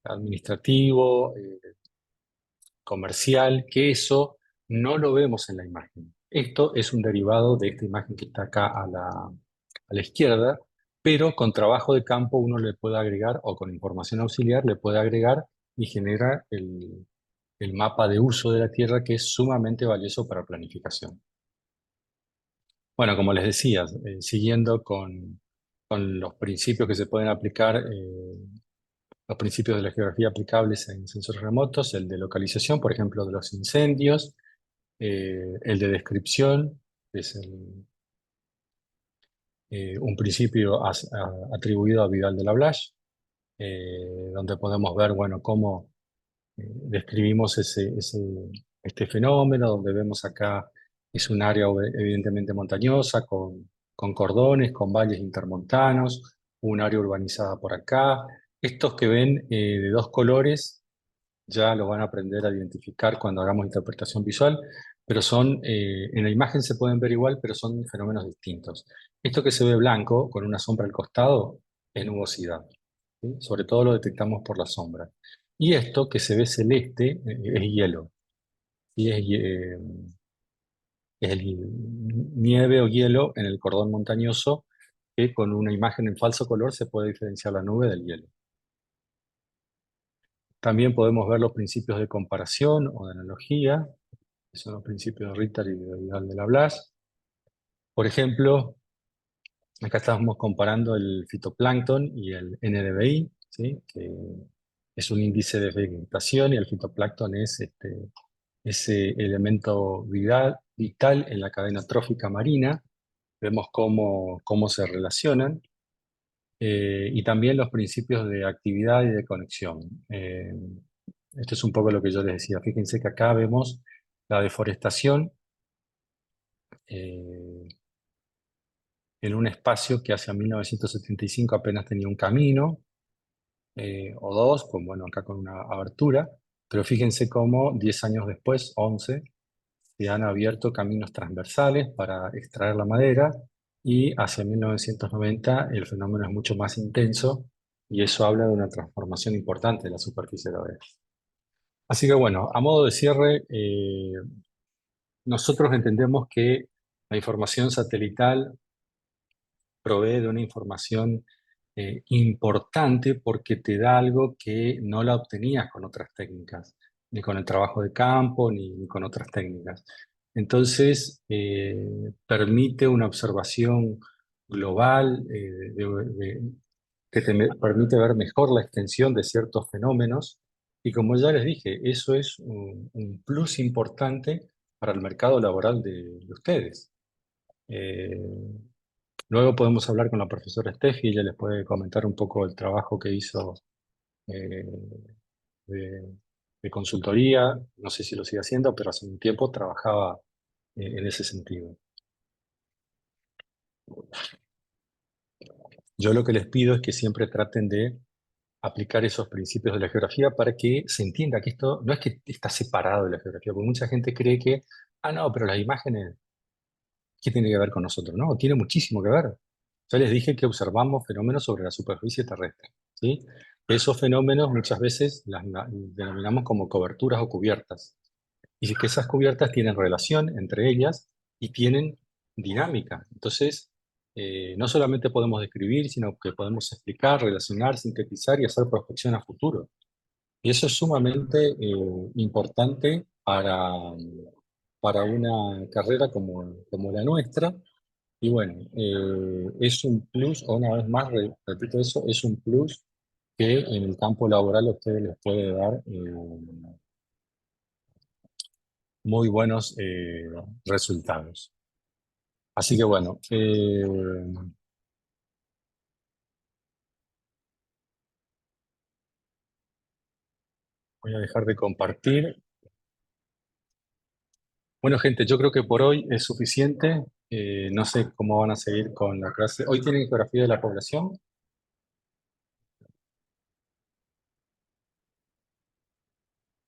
administrativo, comercial, que eso no lo vemos en la imagen. Esto es un derivado de esta imagen que está acá a la izquierda, pero con trabajo de campo uno le puede agregar, o con información auxiliar le puede agregar y genera el mapa de uso de la tierra que es sumamente valioso para planificación. Bueno, como les decía, siguiendo con los principios que se pueden aplicar, los principios de la geografía aplicables en sensores remotos, el de localización, por ejemplo, de los incendios, el de descripción, es un principio atribuido a Vidal de la Blache, donde podemos ver, bueno, cómo describimos este fenómeno, donde vemos acá es un área evidentemente montañosa, con cordones, con valles intermontanos, un área urbanizada por acá. Estos que ven de dos colores ya lo van a aprender a identificar cuando hagamos interpretación visual, pero son, en la imagen se pueden ver igual, pero son fenómenos distintos. Esto que se ve blanco, con una sombra al costado, es nubosidad, ¿sí? Sobre todo lo detectamos por la sombra. Y esto que se ve celeste, es hielo, ¿sí? Es nieve o hielo en el cordón montañoso, que con una imagen en falso color se puede diferenciar la nube del hielo. También podemos ver los principios de comparación o de analogía, que son los principios de Ritter y de Vidal de la Blas. Por ejemplo, acá estamos comparando el fitoplancton y el NDVI, ¿sí? Que es un índice de vegetación y el fitoplancton es ese elemento vital en la cadena trófica marina. Vemos cómo se relacionan. Y también los principios de actividad y de conexión. Esto es un poco lo que yo les decía. Fíjense que acá vemos la deforestación eh, en un espacio que hacia 1975 apenas tenía un camino o dos, pues bueno, acá con una abertura, pero fíjense cómo 10 años después, 11, se han abierto caminos transversales para extraer la madera y hacia 1990 el fenómeno es mucho más intenso y eso habla de una transformación importante de la superficie de la Tierra. Así que bueno, a modo de cierre, nosotros entendemos que la información satelital provee de una información importante porque te da algo que no la obtenías con otras técnicas, ni con el trabajo de campo, ni con otras técnicas. Entonces, permite una observación global que permite ver mejor la extensión de ciertos fenómenos. Y como ya les dije, eso es un plus importante para el mercado laboral de ustedes. Eh, Luego podemos hablar con la profesora Steffi y ella les puede comentar un poco el trabajo que hizo eh, de, de consultoría, no sé si lo sigue haciendo, pero hace un tiempo trabajaba en ese sentido. Yo lo que les pido es que siempre traten de aplicar esos principios de la geografía para que se entienda que esto no es que está separado de la geografía, porque mucha gente cree que, ah, no, pero las imágenes, ¿qué tiene que ver con nosotros? No, tiene muchísimo que ver. Ya les dije que observamos fenómenos sobre la superficie terrestre, ¿sí? Esos fenómenos muchas veces las denominamos como coberturas o cubiertas, y que esas cubiertas tienen relación entre ellas y tienen dinámica. Entonces, no solamente podemos describir, sino que podemos explicar, relacionar, sintetizar y hacer prospección a futuro. Y eso es sumamente importante para una carrera como la nuestra. Y bueno, es un plus, o una vez más, repito eso, es un plus que en el campo laboral a ustedes les puede dar muy buenos resultados. Así que bueno, voy a dejar de compartir. Bueno, gente, yo creo que por hoy es suficiente. No sé cómo van a seguir con la clase. Hoy tienen geografía de la población.